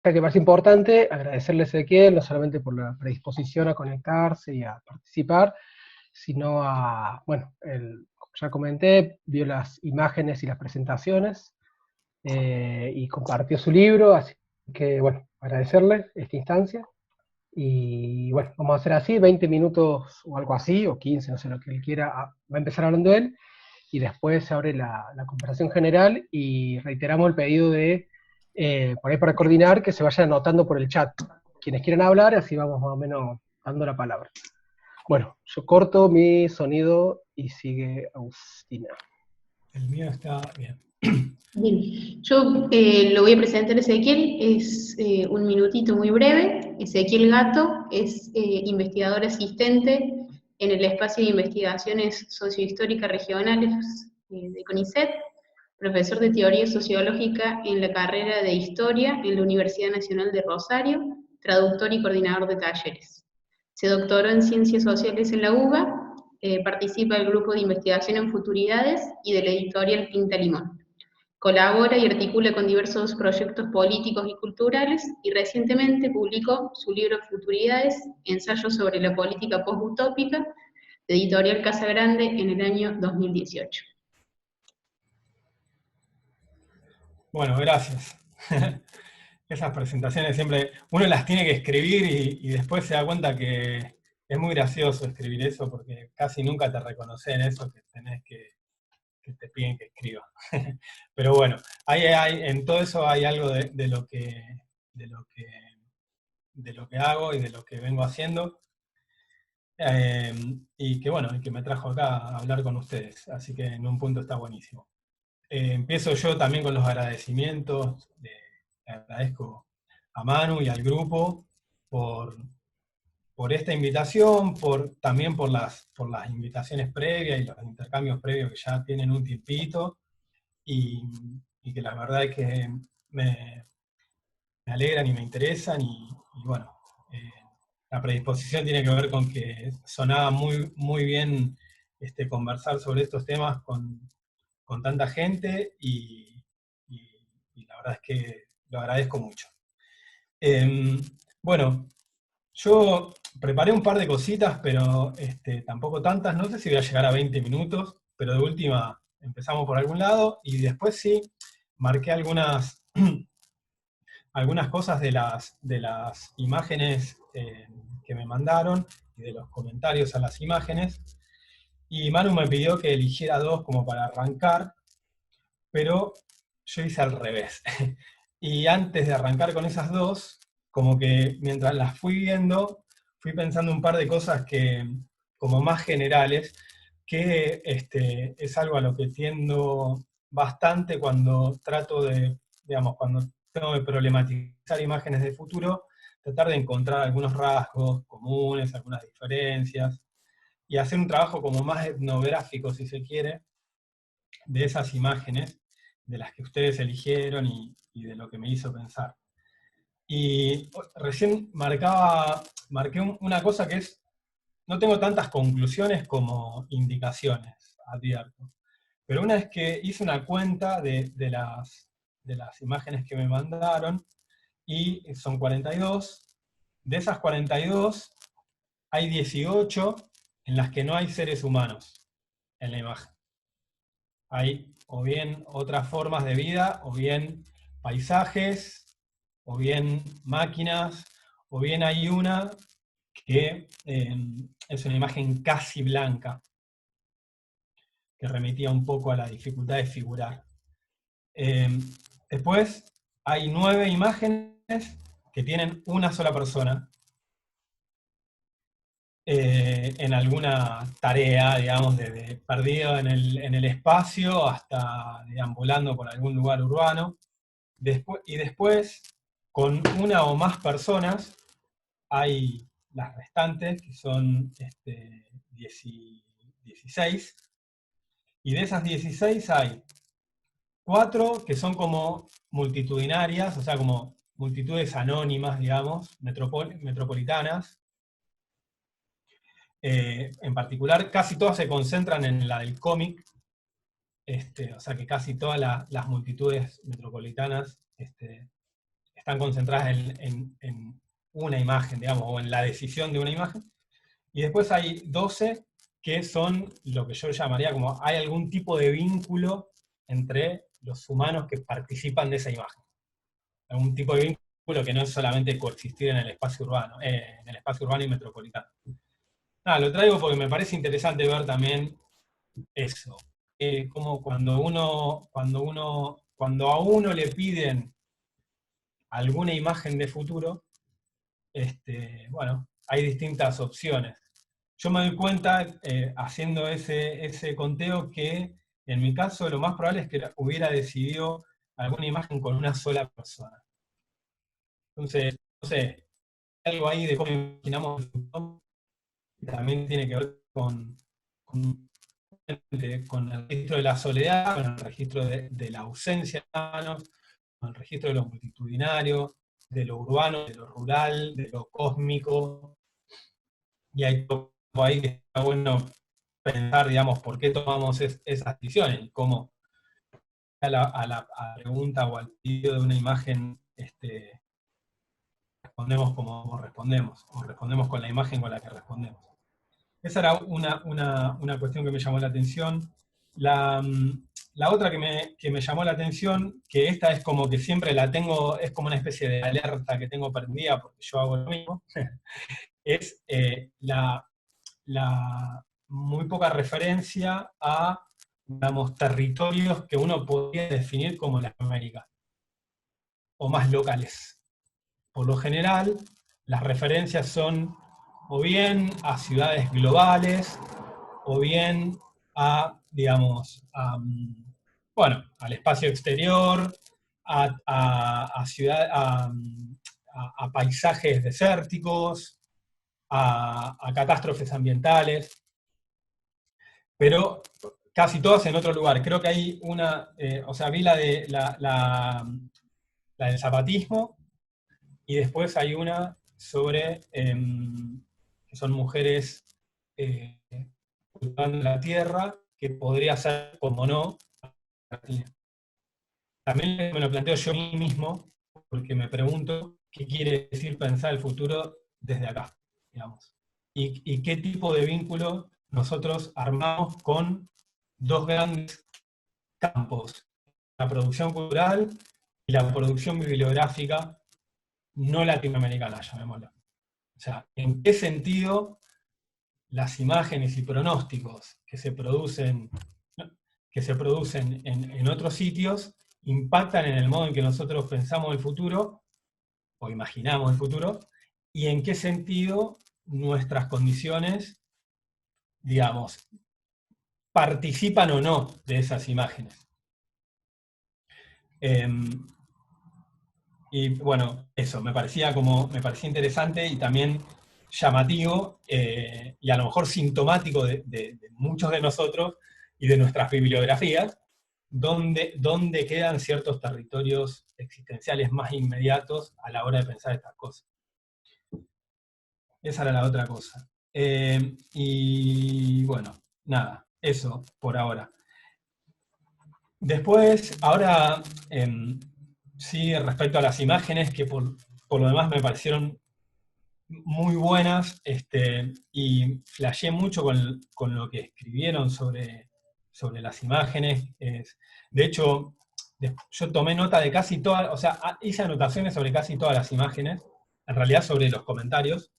sea que me parece importante agradecerle a Ezequiel, no solamente por la predisposición a conectarse y a participar, sino a, bueno, como ya comenté, vio las imágenes y las presentaciones, y compartió su libro, así que, bueno, agradecerle esta instancia. Y bueno, vamos a hacer así, 20 minutos o algo así, o 15, no sé lo que él quiera, va a empezar hablando él, y después se abre la conversación general, y reiteramos el pedido de, por ahí para coordinar, que se vayan anotando por el chat quienes quieran hablar, así vamos más o menos dando la palabra. Bueno, yo corto mi sonido y sigue Agustina. El mío está bien. Bien, yo lo voy a presentar a Ezequiel, es un minutito muy breve. Ezequiel Gato es investigador asistente en el espacio de investigaciones sociohistóricas regionales de CONICET, profesor de teoría sociológica en la carrera de historia en la Universidad Nacional de Rosario, traductor y coordinador de talleres. Se doctoró en ciencias sociales en la UBA, participa del grupo de investigación en futuridades y de la editorial Pinta Limón. Colabora y articula con diversos proyectos políticos y culturales, y recientemente publicó su libro Futuridades, ensayos sobre la política postutópica, de editorial Casa Grande, en el año 2018. Bueno, gracias. Esas presentaciones siempre, uno las tiene que escribir y después se da cuenta que es muy gracioso escribir eso porque casi nunca te reconocen eso que tenés que te piden que escriba. Pero bueno, en todo eso hay algo de lo que hago y de lo que vengo haciendo. Y que bueno, y que me trajo acá a hablar con ustedes. Así que en un punto está buenísimo. Empiezo yo también con los agradecimientos. Le agradezco a Manu y al grupo por esta invitación, también por las invitaciones previas y los intercambios previos que ya tienen un tiempito, y que la verdad es que me alegran y me interesan, y bueno, la predisposición tiene que ver con que sonaba muy, muy bien conversar sobre estos temas con tanta gente, y la verdad es que lo agradezco mucho. Bueno, yo preparé un par de cositas, pero tampoco tantas. No sé si voy a llegar a 20 minutos, pero de última empezamos por algún lado, y después sí marqué algunas cosas de las imágenes que me mandaron y de los comentarios a las imágenes. Y Manu me pidió que eligiera dos como para arrancar, pero yo hice al revés. Y antes de arrancar con esas dos, como que mientras las fui viendo, fui pensando un par de cosas como más generales, que es algo a lo que tiendo bastante cuando trato digamos, cuando tengo que problematizar imágenes de futuro, tratar de encontrar algunos rasgos comunes, algunas diferencias, y hacer un trabajo como más etnográfico, si se quiere, de esas imágenes, de las que ustedes eligieron y de lo que me hizo pensar. Y recién marqué una cosa que es, no tengo tantas conclusiones como indicaciones, advierto. Pero una vez que hice una cuenta de las imágenes que me mandaron, y son 42, de esas 42 hay 18 en las que no hay seres humanos en la imagen. Hay o bien otras formas de vida, o bien paisajes, o bien máquinas, o bien hay una que es una imagen casi blanca, que remitía un poco a la dificultad de figurar. Después hay 9 imágenes que tienen una sola persona en alguna tarea, digamos, desde perdido en el espacio hasta deambulando por algún lugar urbano. Después, con una o más personas, hay las restantes, que son 16, y de esas 16 hay 4 que son como multitudinarias, o sea, como multitudes anónimas, digamos, metropolitanas. En particular, casi todas se concentran en la del cómic, o sea que casi todas las multitudes metropolitanas están están concentradas en una imagen, digamos, o en la decisión de una imagen. Y después hay 12 que son lo que yo llamaría como hay algún tipo de vínculo entre los humanos que participan de esa imagen. Algún tipo de vínculo que no es solamente coexistir en el espacio urbano y metropolitano. Nada, lo traigo porque me parece interesante ver también eso. Como cuando a uno le piden alguna imagen de futuro, bueno, hay distintas opciones. Yo me doy cuenta, haciendo ese conteo, que en mi caso lo más probable es que hubiera decidido alguna imagen con una sola persona. Entonces, no sé, algo ahí de cómo imaginamos el futuro también tiene que ver con el registro de la soledad, con el registro de la ausencia de humanos, con el registro de lo multitudinario, de lo urbano, de lo rural, de lo cósmico. Y hay todo ahí que está bueno pensar, digamos, por qué tomamos esas decisiones y cómo a la pregunta o al pedido de una imagen respondemos como respondemos, o respondemos con la imagen con la que respondemos. Esa era una cuestión que me llamó la atención. La otra que me llamó la atención, que esta es como que siempre la tengo, es como una especie de alerta que tengo prendida porque yo hago lo mismo, es la muy poca referencia a, digamos, territorios que uno podría definir como las Américas, o más locales. Por lo general, las referencias son o bien a ciudades globales, o bien a, digamos, bueno, al espacio exterior, a paisajes desérticos, a catástrofes ambientales, pero casi todas en otro lugar. Creo que hay una, o sea, vi la del zapatismo, y después hay una sobre, que son mujeres cultivando la tierra, que podría ser, como no, Argentina. También me lo planteo yo a mí mismo, porque me pregunto qué quiere decir pensar el futuro desde acá, digamos. Y qué tipo de vínculo nosotros armamos con dos grandes campos, la producción cultural y la producción bibliográfica no latinoamericana, llamémoslo. O sea, ¿en qué sentido las imágenes y pronósticos que se producen en otros sitios impactan en el modo en que nosotros pensamos el futuro, o imaginamos el futuro, y en qué sentido nuestras condiciones, digamos, participan o no de esas imágenes? Y bueno, eso, me parecía interesante y también llamativo, y a lo mejor sintomático de muchos de nosotros y de nuestras bibliografías, donde quedan ciertos territorios existenciales más inmediatos a la hora de pensar estas cosas. Esa era la otra cosa. Y bueno, nada, eso por ahora. Después, ahora, sí, respecto a las imágenes, que por lo demás me parecieron muy buenas, y flasheé mucho con lo que escribieron sobre las imágenes. De hecho, yo tomé nota de casi todas, o sea, hice anotaciones sobre casi todas las imágenes, en realidad sobre los comentarios.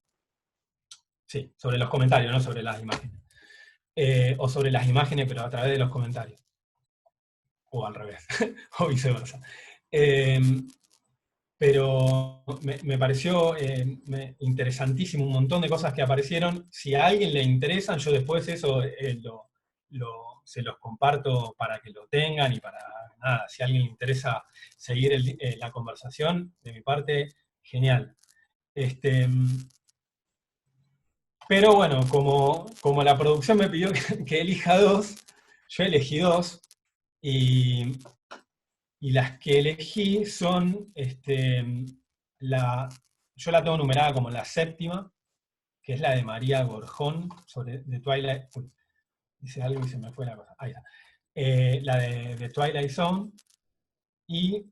Sí, sobre los comentarios, no sobre las imágenes. O sobre las imágenes, pero a través de los comentarios. O al revés, o viceversa. Pero me pareció interesantísimo un montón de cosas que aparecieron. Si a alguien le interesan, yo después eso se los comparto para que lo tengan y para nada, si a alguien le interesa seguir la conversación, de mi parte, genial. Pero bueno, como la producción me pidió que elija dos, yo elegí dos, y las que elegí son, yo la tengo numerada como la séptima, que es la de María Gorjón, sobre The Twilight. Uy, dice algo y se me fue la cosa. Ahí está. La de Twilight Zone. Y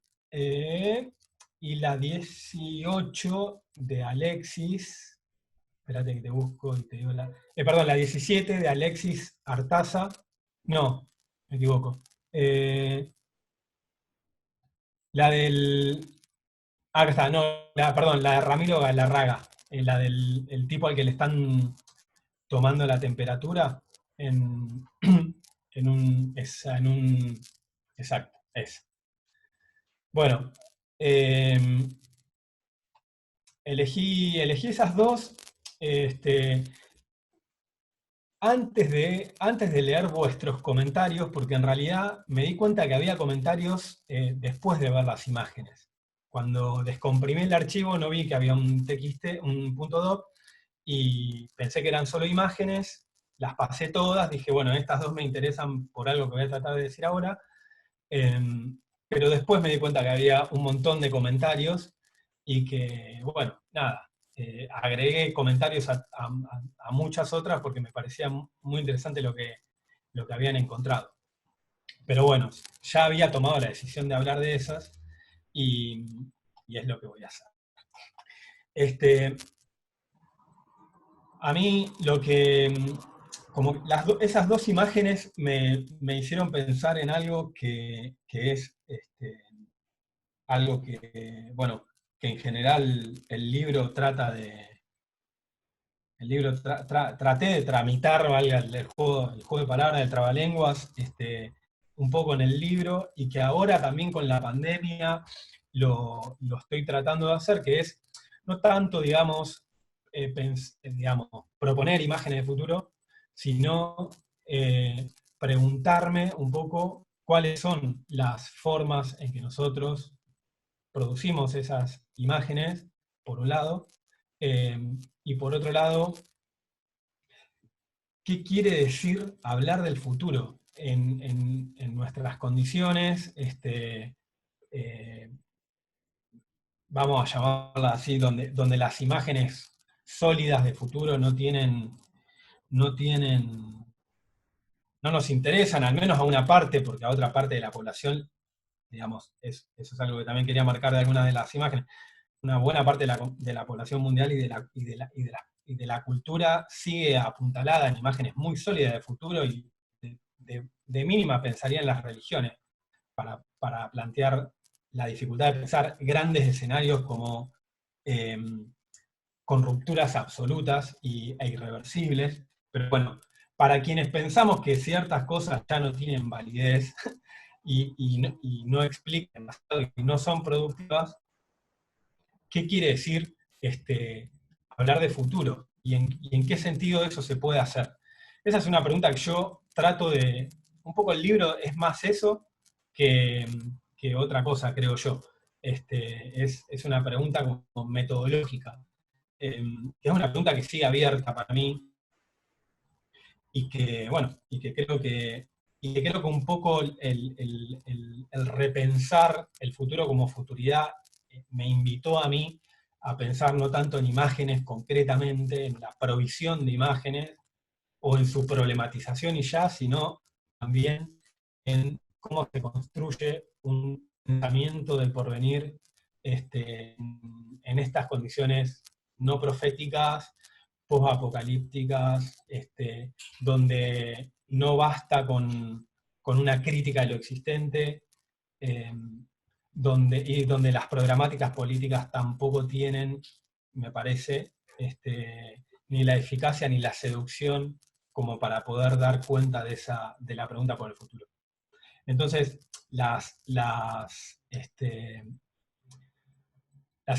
y la 18 de Alexis, espérate que te busco y te digo perdón, la 17 de Alexis Artaza, no, me equivoco. La del, acá está, no, perdón, la de Ramiro Galarraga, la del el tipo al que le están tomando la temperatura en, en un, exacto, es. Bueno, elegí esas dos, antes de leer vuestros comentarios, porque en realidad me di cuenta que había comentarios después de ver las imágenes. Cuando descomprimí el archivo no vi que había un TXT, un .doc, y pensé que eran solo imágenes, las pasé todas, dije, bueno, estas dos me interesan por algo que voy a tratar de decir ahora, pero después me di cuenta que había un montón de comentarios y que, bueno, nada, agregué comentarios a muchas otras porque me parecía muy interesante lo que habían encontrado. Pero bueno, ya había tomado la decisión de hablar de esas y es lo que voy a hacer. A mí lo que, como esas dos imágenes me hicieron pensar en algo que es algo que, bueno, que en general el libro trata de... El libro traté de tramitar, valga el juego de palabras, del trabalenguas, un poco en el libro, y que ahora también con la pandemia lo estoy tratando de hacer, que es no tanto, digamos, proponer imágenes de futuro, sino preguntarme un poco cuáles son las formas en que nosotros producimos esas imágenes, por un lado, y por otro lado, ¿qué quiere decir hablar del futuro en nuestras condiciones? Vamos a llamarla así, donde las imágenes sólidas de futuro no nos interesan, al menos a una parte, porque a otra parte de la población, digamos, eso es algo que también quería marcar de algunas de las imágenes, una buena parte de la población mundial y de la cultura sigue apuntalada en imágenes muy sólidas de futuro, y de mínima pensaría en las religiones para plantear la dificultad de pensar grandes escenarios como con rupturas absolutas e irreversibles. Pero bueno, para quienes pensamos que ciertas cosas ya no tienen validez y no explican, y no son productivas, ¿qué quiere decir hablar de futuro? ¿Y en qué sentido eso se puede hacer? Esa es una pregunta que yo trato de... Un poco el libro es más eso que otra cosa, creo yo. Es una pregunta como metodológica. Es una pregunta que sigue abierta para mí y que, bueno, y que creo que un poco el repensar el futuro como futuridad me invitó a mí a pensar no tanto en imágenes concretamente, en la provisión de imágenes, o en su problematización y ya, sino también en cómo se construye un pensamiento del porvenir en estas condiciones no proféticas, post-apocalípticas, donde no basta con una crítica de lo existente, donde las programáticas políticas tampoco tienen, me parece, ni la eficacia ni la seducción como para poder dar cuenta de la pregunta por el futuro. Entonces, las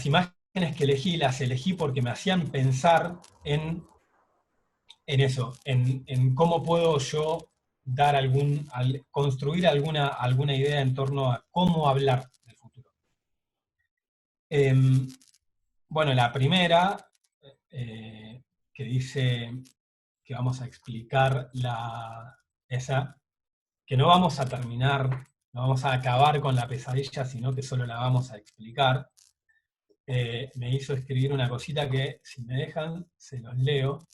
imágenes que elegí, las elegí porque me hacían pensar en eso, en cómo puedo yo dar construir alguna idea en torno a cómo hablar del futuro. Bueno, la primera, que dice que vamos a explicar esa, que no vamos a terminar, no vamos a acabar con la pesadilla, sino que solo la vamos a explicar, me hizo escribir una cosita que, si me dejan, se los leo,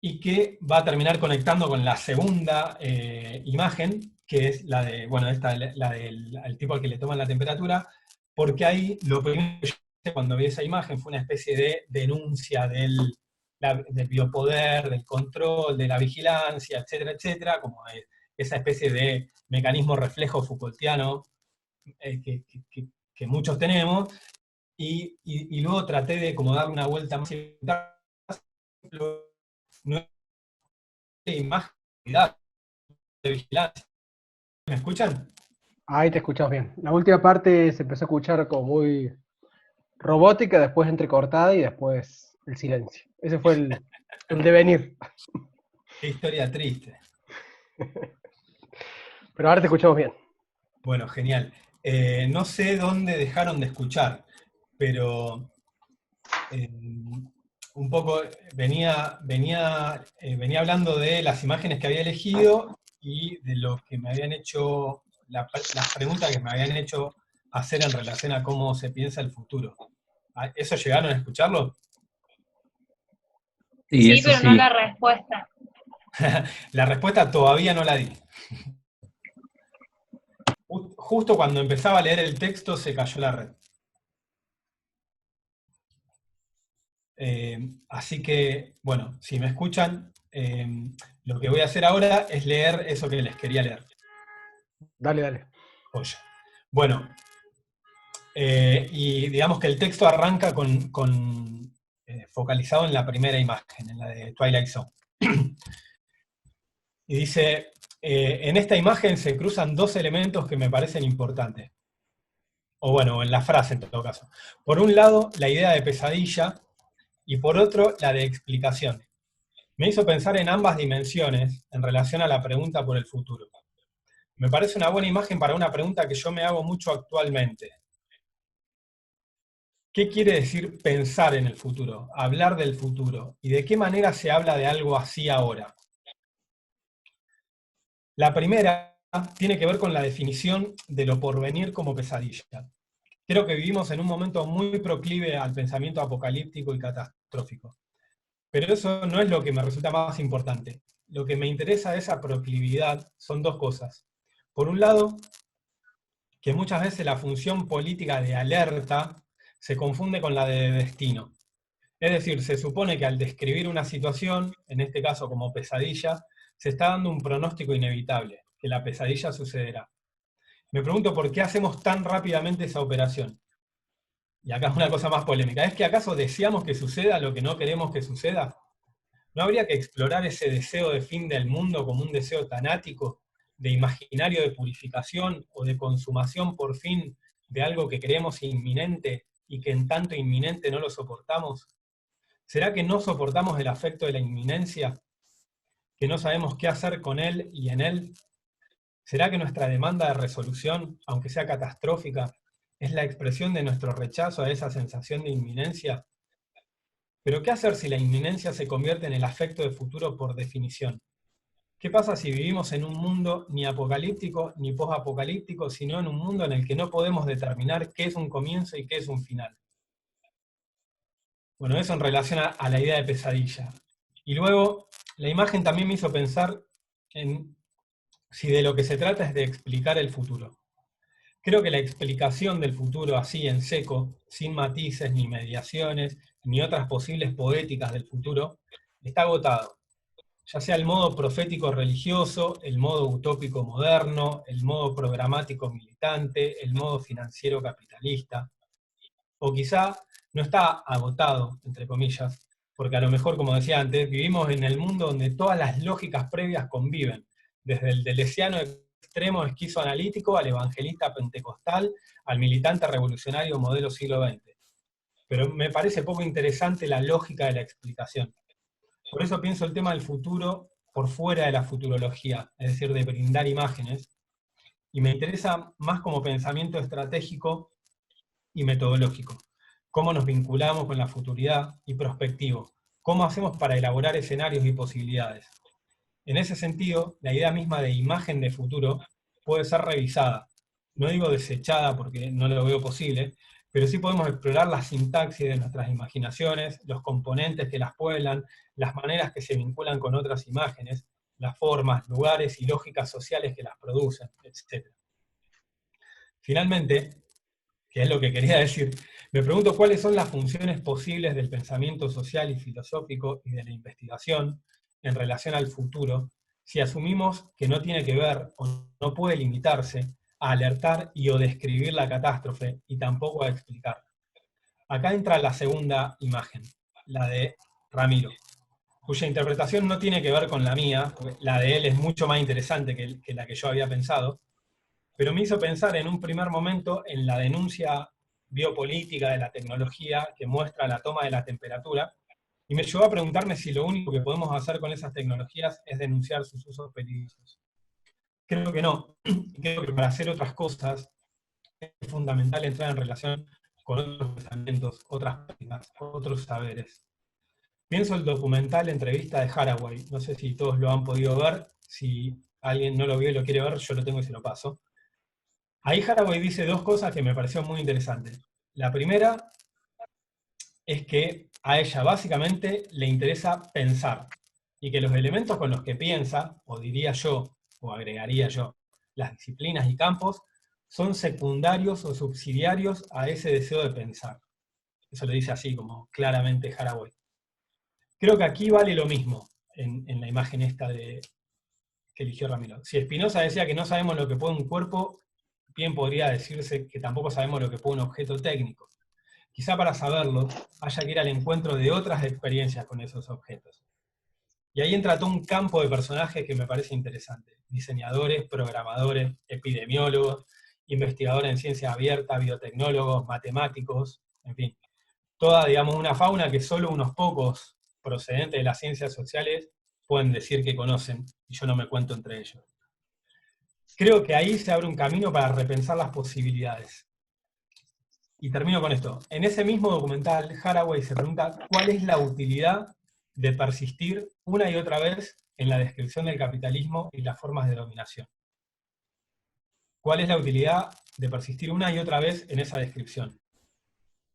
y que va a terminar conectando con la segunda imagen, que es la de, bueno, la del tipo al que le toman la temperatura, porque ahí lo primero que yo hice cuando vi esa imagen fue una especie de denuncia del biopoder, del control, de la vigilancia, etcétera, etcétera, como esa especie de mecanismo reflejo Foucaultiano que muchos tenemos, y luego traté de como darle una vuelta más, no hay imagen de vigilancia. ¿Me escuchan? Ahí te escuchas bien. La última parte se empezó a escuchar como muy robótica, después entrecortada y después el silencio. Ese fue el devenir. Qué historia triste. Pero ahora te escuchamos bien. Bueno, genial. No sé dónde dejaron de escuchar, pero un poco venía hablando de las imágenes que había elegido y de lo que me habían hecho, las preguntas que me habían hecho hacer en relación a cómo se piensa el futuro. ¿Eso llegaron a escucharlo? Sí, Sí, eso pero no sí. la respuesta. La respuesta todavía no la di. Justo cuando empezaba a leer el texto se cayó la red. Así que, bueno, si me escuchan, lo que voy a hacer ahora es leer eso que les quería leer. Dale, dale. Joya. Bueno, y digamos que el texto arranca focalizado en la primera imagen, en la de Twilight Zone. Y dice, en esta imagen se cruzan dos elementos que me parecen importantes. O bueno, en la frase en todo caso. Por un lado, la idea de pesadilla, y por otro, la de explicación. Me hizo pensar en ambas dimensiones en relación a la pregunta por el futuro. Me parece una buena imagen para una pregunta que yo me hago mucho actualmente. ¿Qué quiere decir pensar en el futuro? Hablar del futuro. ¿Y de qué manera se habla de algo así ahora? La primera tiene que ver con la definición de lo porvenir como pesadilla. Creo que vivimos en un momento muy proclive al pensamiento apocalíptico y catastrófico. Pero eso no es lo que me resulta más importante. Lo que me interesa de esa proclividad son dos cosas. Por un lado, que muchas veces la función política de alerta se confunde con la de destino. Es decir, se supone que al describir una situación, en este caso como pesadilla, se está dando un pronóstico inevitable, que la pesadilla sucederá. Me pregunto por qué hacemos tan rápidamente esa operación. Y acá es una cosa más polémica. ¿Es que acaso deseamos que suceda lo que no queremos que suceda? ¿No habría que explorar ese deseo de fin del mundo como un deseo tanático, de imaginario de purificación o de consumación por fin de algo que creemos inminente y que en tanto inminente no lo soportamos? ¿Será que no soportamos el afecto de la inminencia? ¿Que no sabemos qué hacer con él y en él? ¿Será que nuestra demanda de resolución, aunque sea catastrófica, es la expresión de nuestro rechazo a esa sensación de inminencia? Pero ¿qué hacer si la inminencia se convierte en el afecto de futuro por definición? ¿Qué pasa si vivimos en un mundo ni apocalíptico ni posapocalíptico, sino en un mundo en el que no podemos determinar qué es un comienzo y qué es un final? Bueno, eso en relación a la idea de pesadilla. Y luego, la imagen también me hizo pensar en si de lo que se trata es de explicar el futuro. Creo que la explicación del futuro así en seco, sin matices ni mediaciones, ni otras posibles poéticas del futuro, está agotado. Ya sea el modo profético religioso, el modo utópico moderno, el modo programático militante, el modo financiero capitalista. O quizá no está agotado, entre comillas, porque a lo mejor, como decía antes, vivimos en el mundo donde todas las lógicas previas conviven, desde el deleuziano extremo esquizoanalítico al evangelista pentecostal, al militante revolucionario modelo siglo XX. Pero me parece poco interesante la lógica de la explicación. Por eso pienso el tema del futuro por fuera de la futurología, es decir, de brindar imágenes, y me interesa más como pensamiento estratégico y metodológico. Cómo nos vinculamos con la futuridad y prospectivo. Cómo hacemos para elaborar escenarios y posibilidades. En ese sentido, la idea misma de imagen de futuro puede ser revisada. No digo desechada porque no lo veo posible, pero sí podemos explorar la sintaxis de nuestras imaginaciones, los componentes que las pueblan, las maneras que se vinculan con otras imágenes, las formas, lugares y lógicas sociales que las producen, etc. Finalmente, que es lo que quería decir. Me pregunto cuáles son las funciones posibles del pensamiento social y filosófico y de la investigación en relación al futuro, si asumimos que no tiene que ver o no puede limitarse a alertar y o describir la catástrofe y tampoco a explicarla. Acá entra la segunda imagen, la de Ramiro, cuya interpretación no tiene que ver con la mía, porque la de él es mucho más interesante que la que yo había pensado, pero me hizo pensar en un primer momento en la denuncia biopolítica de la tecnología que muestra la toma de la temperatura, y me llevó a preguntarme si lo único que podemos hacer con esas tecnologías es denunciar sus usos peligrosos. Creo que no. Creo que para hacer otras cosas es fundamental entrar en relación con otros pensamientos, otras prácticas, otros saberes. Pienso el documental Entrevista de Haraway, no sé si todos lo han podido ver, si alguien no lo vio y lo quiere ver, yo lo tengo y se lo paso. Ahí Haraway dice dos cosas que me parecieron muy interesantes. La primera es que a ella básicamente le interesa pensar, y que los elementos con los que piensa, o diría yo, o agregaría yo, las disciplinas y campos, son secundarios o subsidiarios a ese deseo de pensar. Eso lo dice así, como claramente Haraway. Creo que aquí vale lo mismo, en la imagen esta que eligió Ramiro. Si Spinoza decía que no sabemos lo que puede un cuerpo, bien podría decirse que tampoco sabemos lo que puede un objeto técnico. Quizá para saberlo haya que ir al encuentro de otras experiencias con esos objetos. Y ahí entra todo un campo de personajes que me parece interesante. Diseñadores, programadores, epidemiólogos, investigadores en ciencia abierta, biotecnólogos, matemáticos, en fin. Toda, digamos, una fauna que solo unos pocos procedentes de las ciencias sociales pueden decir que conocen, y yo no me cuento entre ellos. Creo que ahí se abre un camino para repensar las posibilidades. Y termino con esto. En ese mismo documental, Haraway se pregunta cuál es la utilidad de persistir una y otra vez en la descripción del capitalismo y las formas de dominación. ¿Cuál es la utilidad de persistir una y otra vez en esa descripción?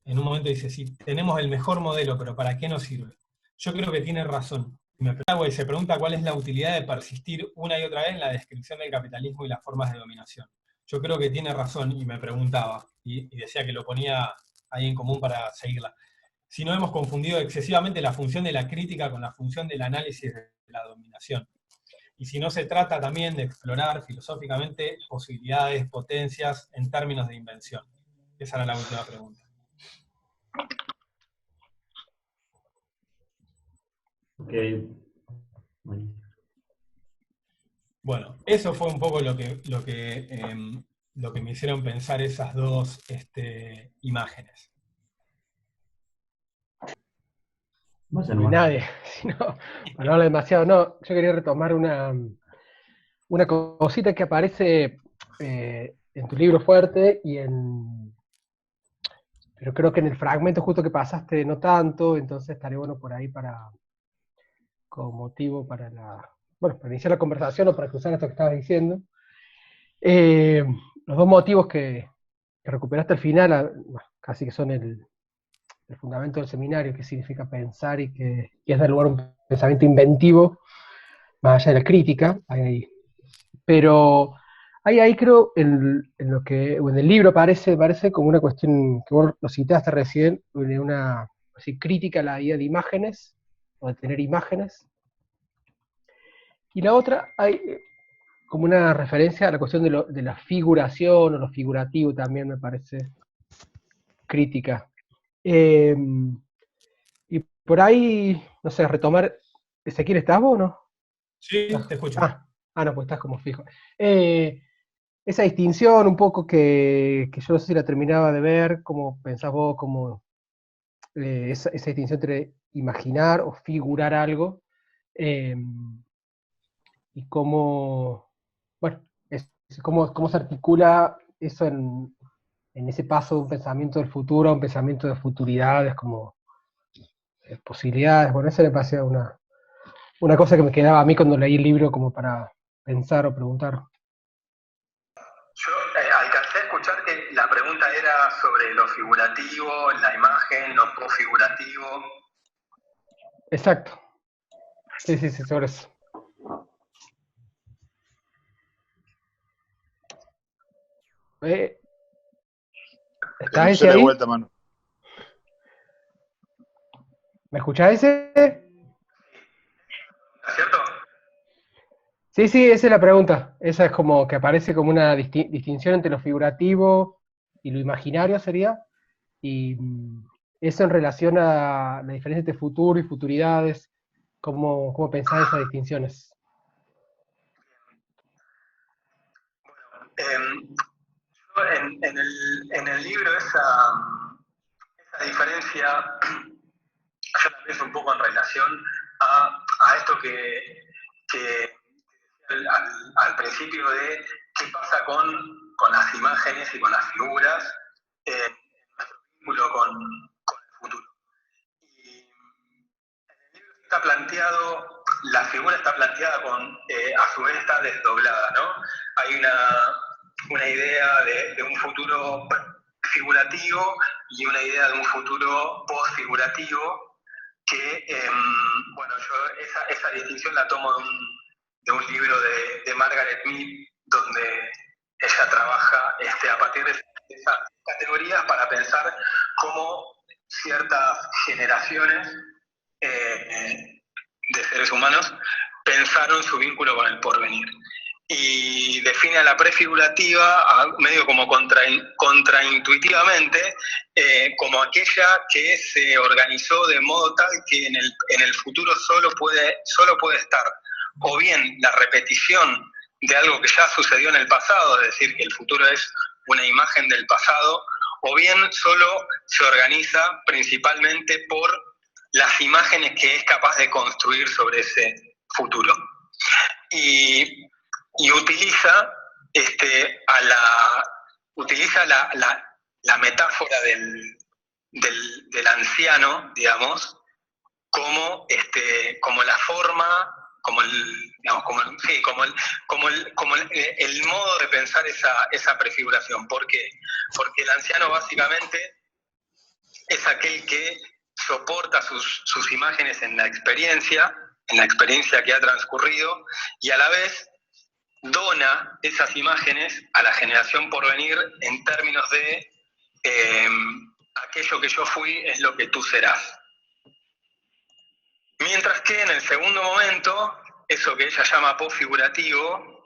En un momento dice, sí, tenemos el mejor modelo, pero ¿para qué nos sirve? Yo creo que tiene razón. Haraway se pregunta cuál es la utilidad de persistir una y otra vez en la descripción del capitalismo y las formas de dominación. Yo creo que tiene razón y me preguntaba, y decía que lo ponía ahí en común para seguirla. Si no hemos confundido excesivamente la función de la crítica con la función del análisis de la dominación. Y si no se trata también de explorar filosóficamente posibilidades, potencias en términos de invención. Esa era la última pregunta. Ok. Buenísimo. Bueno, eso fue un poco lo que me hicieron pensar esas dos imágenes. Vos, No hay hermano. nadie, si no, para no hablar demasiado, no, yo quería retomar una cosita que aparece en tu libro Fuerte pero creo que en el fragmento justo que pasaste no tanto, entonces estaría bueno por ahí como motivo para iniciar la conversación o para cruzar esto que estabas diciendo. Los dos motivos que recuperaste al final, bueno, casi que son el fundamento del seminario, que significa pensar y que es dar lugar a un pensamiento inventivo, más allá de la crítica, pero ahí creo, en lo que, o en el libro parece como una cuestión que vos lo citaste recién, de una así, crítica a la idea de imágenes, o de tener imágenes, y la otra hay como una referencia a la cuestión de la figuración, o lo figurativo también me parece crítica. Eh, y por ahí, no sé, retomar, ¿Ezequiel estás vos o no? Sí, te escucho. No, pues estás como fijo. Esa distinción un poco que yo no sé si la terminaba de ver, cómo pensás vos, como esa distinción entre imaginar o figurar algo, eh, y cómo, bueno, cómo se articula eso en ese paso de un pensamiento del futuro a un pensamiento de futuridades, como posibilidades. Bueno, esa me parecía una cosa que me quedaba a mí cuando leí el libro como para pensar o preguntar. Yo alcancé a escuchar que la pregunta era sobre lo figurativo, la imagen, lo posfigurativo. Exacto. Sí, sobre eso. ¿Estás ese Escuché de ahí? vuelta, Manu. ¿Me escuchás ese? ¿Cierto? Sí, sí, esa es la pregunta. Esa es como que aparece como una distinción entre lo figurativo y lo imaginario sería. Y eso en relación a la diferencia entre futuro y futuridades, ¿cómo pensás esas distinciones? En el libro esa diferencia yo la pienso un poco en relación a esto que al principio de qué pasa con las imágenes y con las figuras en nuestro vínculo con el futuro. Y en el libro está planteado, la figura está planteada a su vez está desdoblada, ¿no? Hay una idea de un futuro figurativo y una idea de un futuro post-figurativo que, bueno, yo esa distinción la tomo de un libro de Margaret Mead, donde ella trabaja a partir de esas categorías para pensar cómo ciertas generaciones de seres humanos pensaron su vínculo con el porvenir. Y define a la prefigurativa medio como contraintuitivamente como aquella que se organizó de modo tal que en el futuro solo puede estar o bien la repetición de algo que ya sucedió en el pasado, es decir, que el futuro es una imagen del pasado, o bien solo se organiza principalmente por las imágenes que es capaz de construir sobre ese futuro. Y utiliza la metáfora del anciano, digamos, como la forma, como el modo de pensar esa prefiguración. ¿Por qué? Porque el anciano básicamente es aquel que soporta sus imágenes en la experiencia que ha transcurrido, y a la vez dona esas imágenes a la generación por venir en términos de aquello que yo fui es lo que tú serás. Mientras que en el segundo momento, eso que ella llama posfigurativo,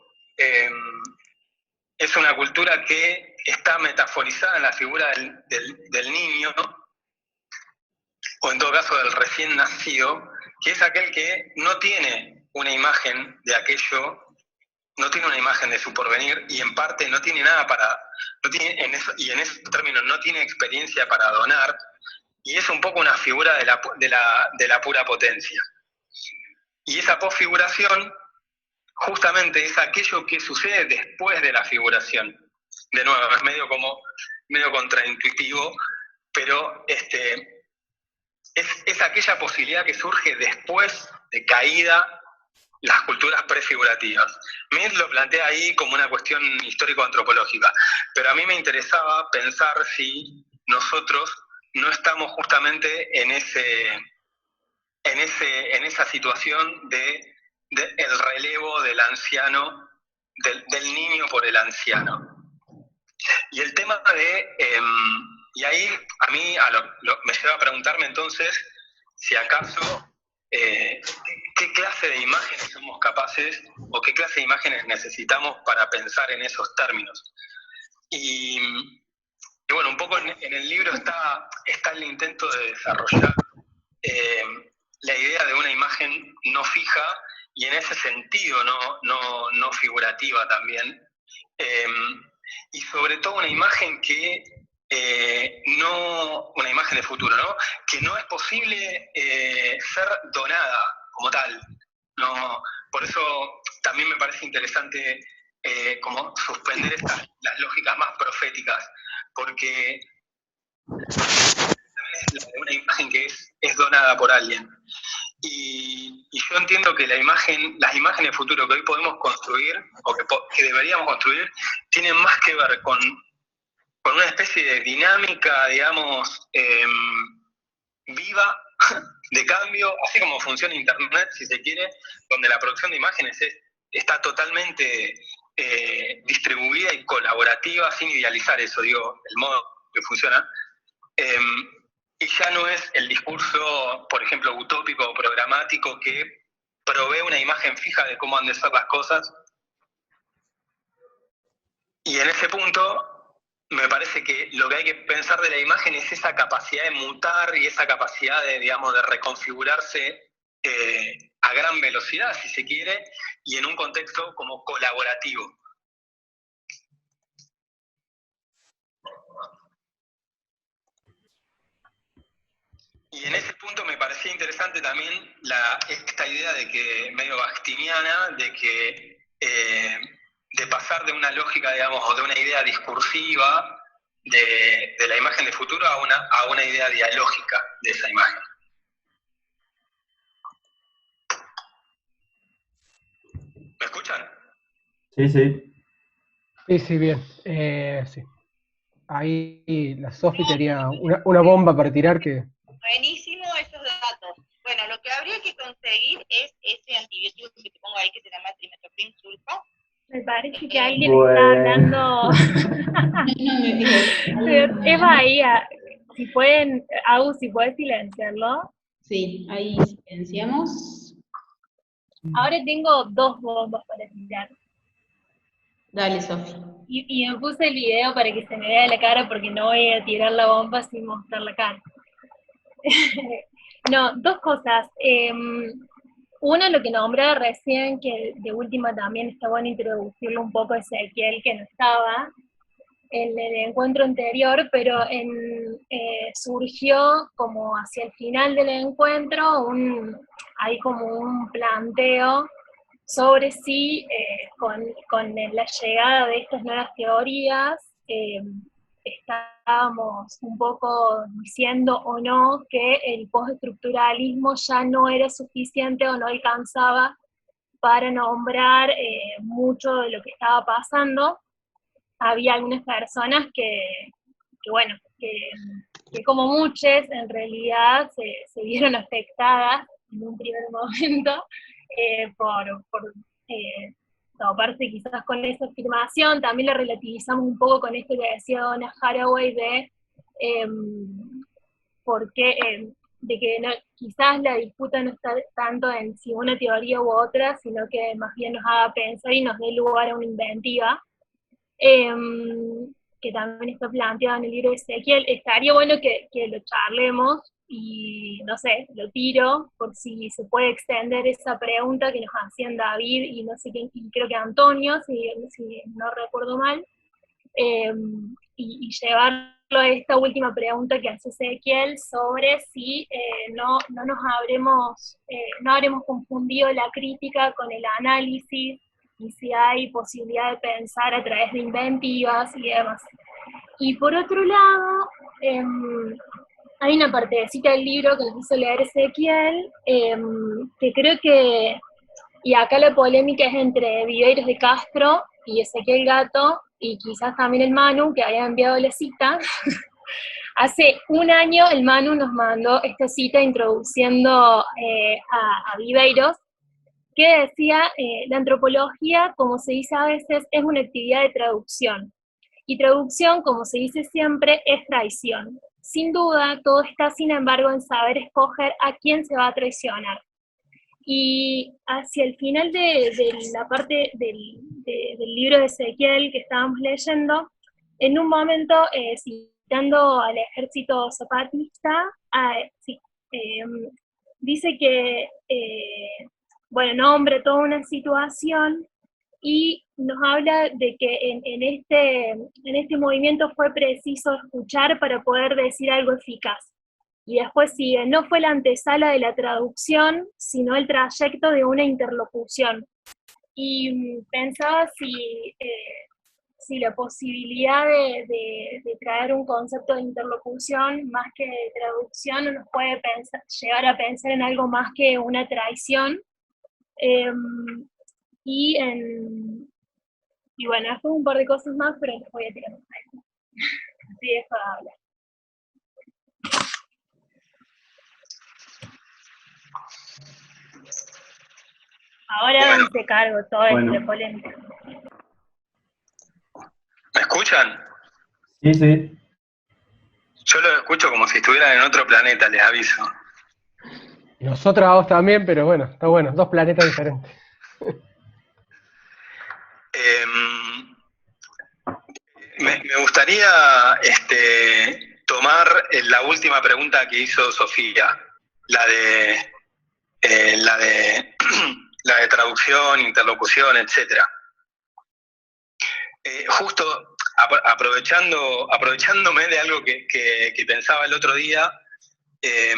es una cultura que está metaforizada en la figura del niño, o en todo caso del recién nacido, que es aquel que no tiene una imagen de aquello, no tiene una imagen de su porvenir, y en parte no tiene nada y en esos términos no tiene experiencia para donar, y es un poco una figura de la pura potencia. Y esa posfiguración justamente es aquello que sucede después de la figuración. De nuevo, es medio contraintuitivo, pero es aquella posibilidad que surge después de caída las culturas prefigurativas. Mead lo plantea ahí como una cuestión histórico-antropológica, pero a mí me interesaba pensar si nosotros no estamos justamente en esa situación de el relevo del anciano, del niño por el anciano. Y el tema y ahí a mí me lleva a preguntarme entonces si acaso qué clase de imágenes somos capaces o qué clase de imágenes necesitamos para pensar en esos términos. Y bueno, un poco en el libro está el intento de desarrollar la idea de una imagen no fija y en ese sentido no figurativa también. Y sobre todo una imagen que una imagen de futuro, ¿no? Que no es posible ser donada como tal. No, por eso también me parece interesante como suspender las lógicas más proféticas, porque también es una imagen que es donada por alguien. Y yo entiendo que las imágenes de futuro que hoy podemos construir, o que deberíamos construir, tienen más que ver con una especie de dinámica, digamos, viva, de cambio, así como funciona Internet, si se quiere, donde la producción de imágenes está totalmente distribuida y colaborativa, sin idealizar eso, digo, el modo que funciona, y ya no es el discurso, por ejemplo, utópico o programático que provee una imagen fija de cómo han de ser las cosas. Y en ese punto, me parece que lo que hay que pensar de la imagen es esa capacidad de mutar y esa capacidad de, digamos, de reconfigurarse a gran velocidad, si se quiere, y en un contexto como colaborativo. Y en ese punto me parecía interesante también esta idea de que, medio bakhtiniana, de pasar de una lógica, digamos, o de una idea discursiva de la imagen de futuro a una idea dialógica de esa imagen. ¿Me escuchan? Sí, sí. Sí, bien. Sí. Ahí la Sofi tenía una bomba para tirar que... Buenísimo esos datos. Bueno, lo que habría que conseguir es ese antibiótico que te pongo ahí que se llama trimethoprim sulfa. Me parece que alguien Bueno. está hablando. Eva, ahí, si pueden, Agus, si puedes silenciarlo. Sí, ahí silenciamos. Ahora tengo 2 bombas para tirar. Dale, Sofi. Y me puse el video para que se me vea la cara porque no voy a tirar la bomba sin mostrar la cara. No, 2 cosas. Una, lo que nombraba recién, que de última también está bueno introducirlo un poco a Ezequiel, que no estaba en el encuentro anterior, pero surgió como hacia el final del encuentro, hay como un planteo sobre si con la llegada de estas nuevas teorías estábamos un poco diciendo o no que el postestructuralismo ya no era suficiente o no alcanzaba para nombrar mucho de lo que estaba pasando. Había algunas personas que como muchos en realidad se vieron afectadas en un primer momento por toparse quizás con esa afirmación. También lo relativizamos un poco con esto que decía Donna Haraway de de que quizás la disputa no está tanto en si una teoría u otra, sino que más bien nos haga pensar y nos dé lugar a una inventiva, que también está planteado en el libro de Ezequiel. Estaría bueno que lo charlemos, y no sé, lo tiro por si se puede extender esa pregunta que nos hacían David y no sé quién, y creo que Antonio, si no recuerdo mal, y llevarlo a esta última pregunta que hace Ezequiel sobre si no habremos confundido la crítica con el análisis, y si hay posibilidad de pensar a través de inventivas y demás. Y por otro lado, hay una partecita del libro que nos hizo leer Ezequiel, que creo que, y acá la polémica es entre Viveiros de Castro y Ezequiel Gato, y quizás también el Manu, que había enviado la cita. Hace un año el Manu nos mandó esta cita introduciendo a Viveiros, que decía, la antropología, como se dice a veces, es una actividad de traducción. Y traducción, como se dice siempre, es traición. Sin duda, todo está, sin embargo, en saber escoger a quién se va a traicionar. Y hacia el final de la parte del libro de Ezequiel que estábamos leyendo, en un momento, citando al ejército zapatista, dice que, nombra toda una situación y nos habla de que en este movimiento fue preciso escuchar para poder decir algo eficaz. Y después sigue, no fue la antesala de la traducción, sino el trayecto de una interlocución. Y pensaba si la posibilidad de traer un concepto de interlocución más que de traducción no nos puede llevar a pensar en algo más que una traición. Y bueno, después un par de cosas más, pero les voy a tirar un poco. Así dejo de hablar. Ahora háganse cargo todo este polémica. ¿Me escuchan? Sí, sí. Yo lo escucho como si estuvieran en otro planeta, les aviso. Nosotros a vos también, pero bueno, está bueno, dos planetas diferentes. Me gustaría tomar la última pregunta que hizo Sofía, la de la de traducción, interlocución, etcétera. Justo aprovechándome de algo que pensaba el otro día, que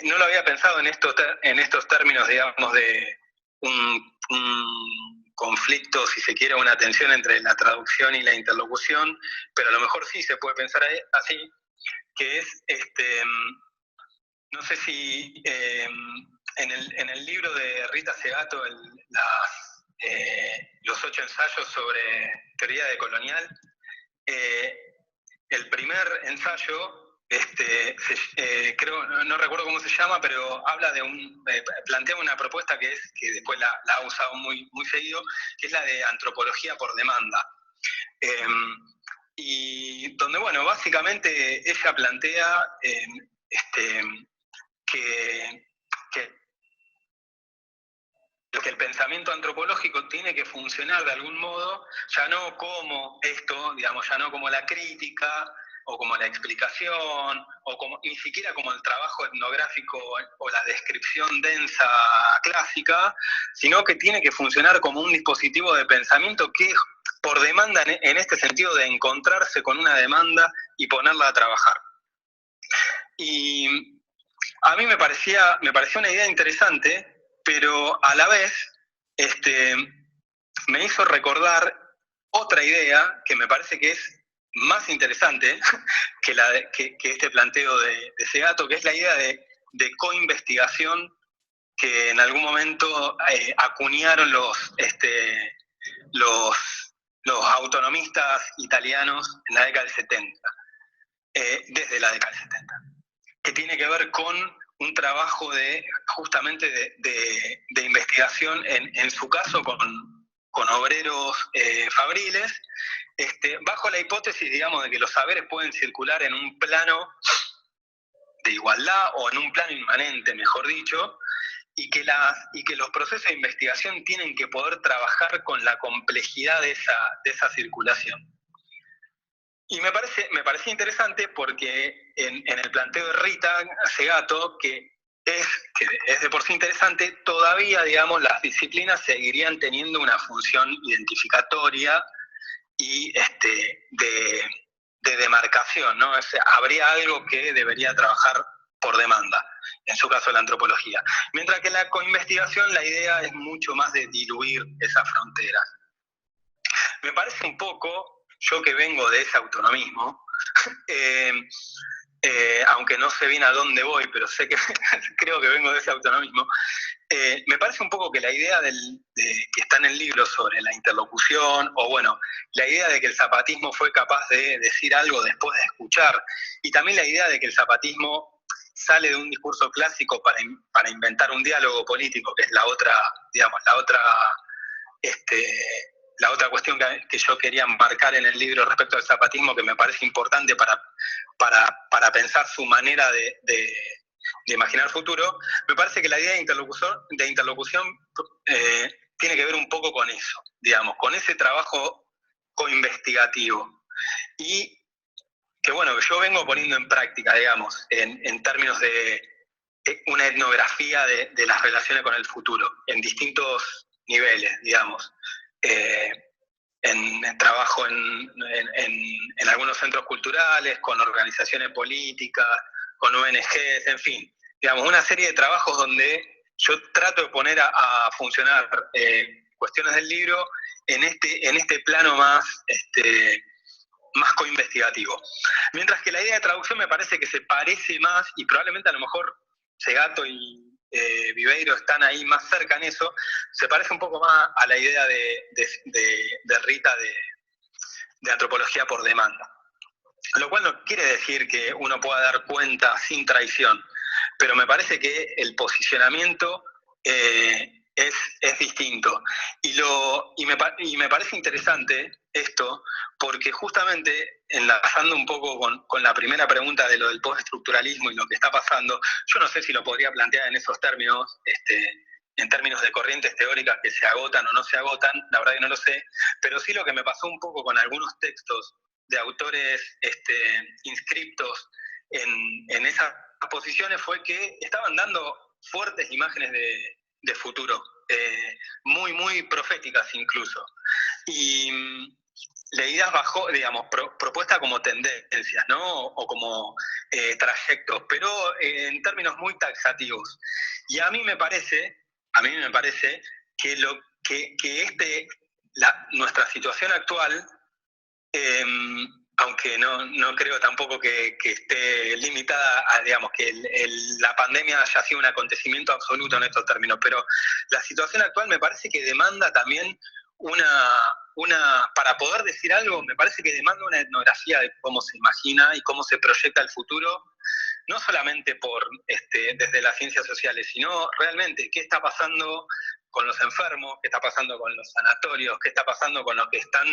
no lo había pensado en estos términos, digamos, de un conflicto, si se quiere, una tensión entre la traducción y la interlocución, pero a lo mejor sí se puede pensar así, que es, no sé si en el libro de Rita Segato, los 8 ensayos sobre teoría decolonial, el primer ensayo, creo, no recuerdo cómo se llama, pero habla de plantea una propuesta que después la ha usado muy, muy seguido, que es la de antropología por demanda. Y donde, bueno, básicamente ella plantea que el pensamiento antropológico tiene que funcionar de algún modo, ya no como esto, digamos, ya no como la crítica, o como la explicación, o ni siquiera como el trabajo etnográfico o la descripción densa clásica, sino que tiene que funcionar como un dispositivo de pensamiento que es por demanda, en este sentido de encontrarse con una demanda y ponerla a trabajar. Y a mí me pareció una idea interesante, pero a la vez me hizo recordar otra idea que me parece que es más interesante que este planteo de Segato, que es la idea de coinvestigación que en algún momento acuñaron los autonomistas italianos en la década del 70, desde la década del 70, que tiene que ver con un trabajo justamente de investigación, en su caso con obreros fabriles, bajo la hipótesis, digamos, de que los saberes pueden circular en un plano de igualdad o en un plano inmanente, mejor dicho, y que los procesos de investigación tienen que poder trabajar con la complejidad de esa circulación. Y me parece interesante porque en el planteo de Rita Segato, que es de por sí interesante, todavía, digamos, las disciplinas seguirían teniendo una función identificatoria y de demarcación, ¿no? O sea, habría algo que debería trabajar por demanda, en su caso la antropología. Mientras que la coinvestigación, la idea es mucho más de diluir esas fronteras. Me parece un poco, yo que vengo de ese autonomismo, aunque no sé bien a dónde voy, pero sé que creo que vengo de ese autonomismo, me parece un poco que la idea que está en el libro sobre la interlocución, o bueno, la idea de que el zapatismo fue capaz de decir algo después de escuchar, y también la idea de que el zapatismo sale de un discurso clásico para inventar un diálogo político, que es la otra, digamos, la otra cuestión que yo quería marcar en el libro respecto al zapatismo, que me parece importante para pensar su manera de imaginar futuro. Me parece que la idea de interlocución tiene que ver un poco con eso, digamos, con ese trabajo coinvestigativo. Y que, bueno, yo vengo poniendo en práctica, digamos, en términos de una etnografía de las relaciones con el futuro, en distintos niveles, digamos. Trabajo en algunos centros culturales, con organizaciones políticas, con ONGs, en fin, digamos, una serie de trabajos donde yo trato de poner a funcionar cuestiones del libro en este plano más coinvestigativo. Mientras que la idea de traducción me parece que se parece más, y probablemente a lo mejor Segato y Viveiro están ahí más cerca en eso, se parece un poco más a la idea de Rita de antropología por demanda. Lo cual no quiere decir que uno pueda dar cuenta sin traición, pero me parece que el posicionamiento es distinto. Y me parece interesante esto, porque justamente, enlazando un poco con la primera pregunta de lo del postestructuralismo y lo que está pasando, yo no sé si lo podría plantear en esos términos, en términos de corrientes teóricas que se agotan o no se agotan, la verdad que no lo sé, pero sí lo que me pasó un poco con algunos textos de autores inscriptos en esas posiciones fue que estaban dando fuertes imágenes de futuro, muy, muy proféticas incluso, y leídas bajo, digamos, propuestas como tendencias, ¿no? O como trayectos, pero en términos muy taxativos. Y a mí me parece que nuestra situación actual, aunque no creo tampoco que esté limitada a, digamos, que la pandemia haya sido un acontecimiento absoluto en estos términos, pero la situación actual me parece que demanda también para poder decir algo, me parece que demanda una etnografía de cómo se imagina y cómo se proyecta el futuro, no solamente desde las ciencias sociales, sino realmente qué está pasando con los enfermos, qué está pasando con los sanatorios, qué está pasando con los que están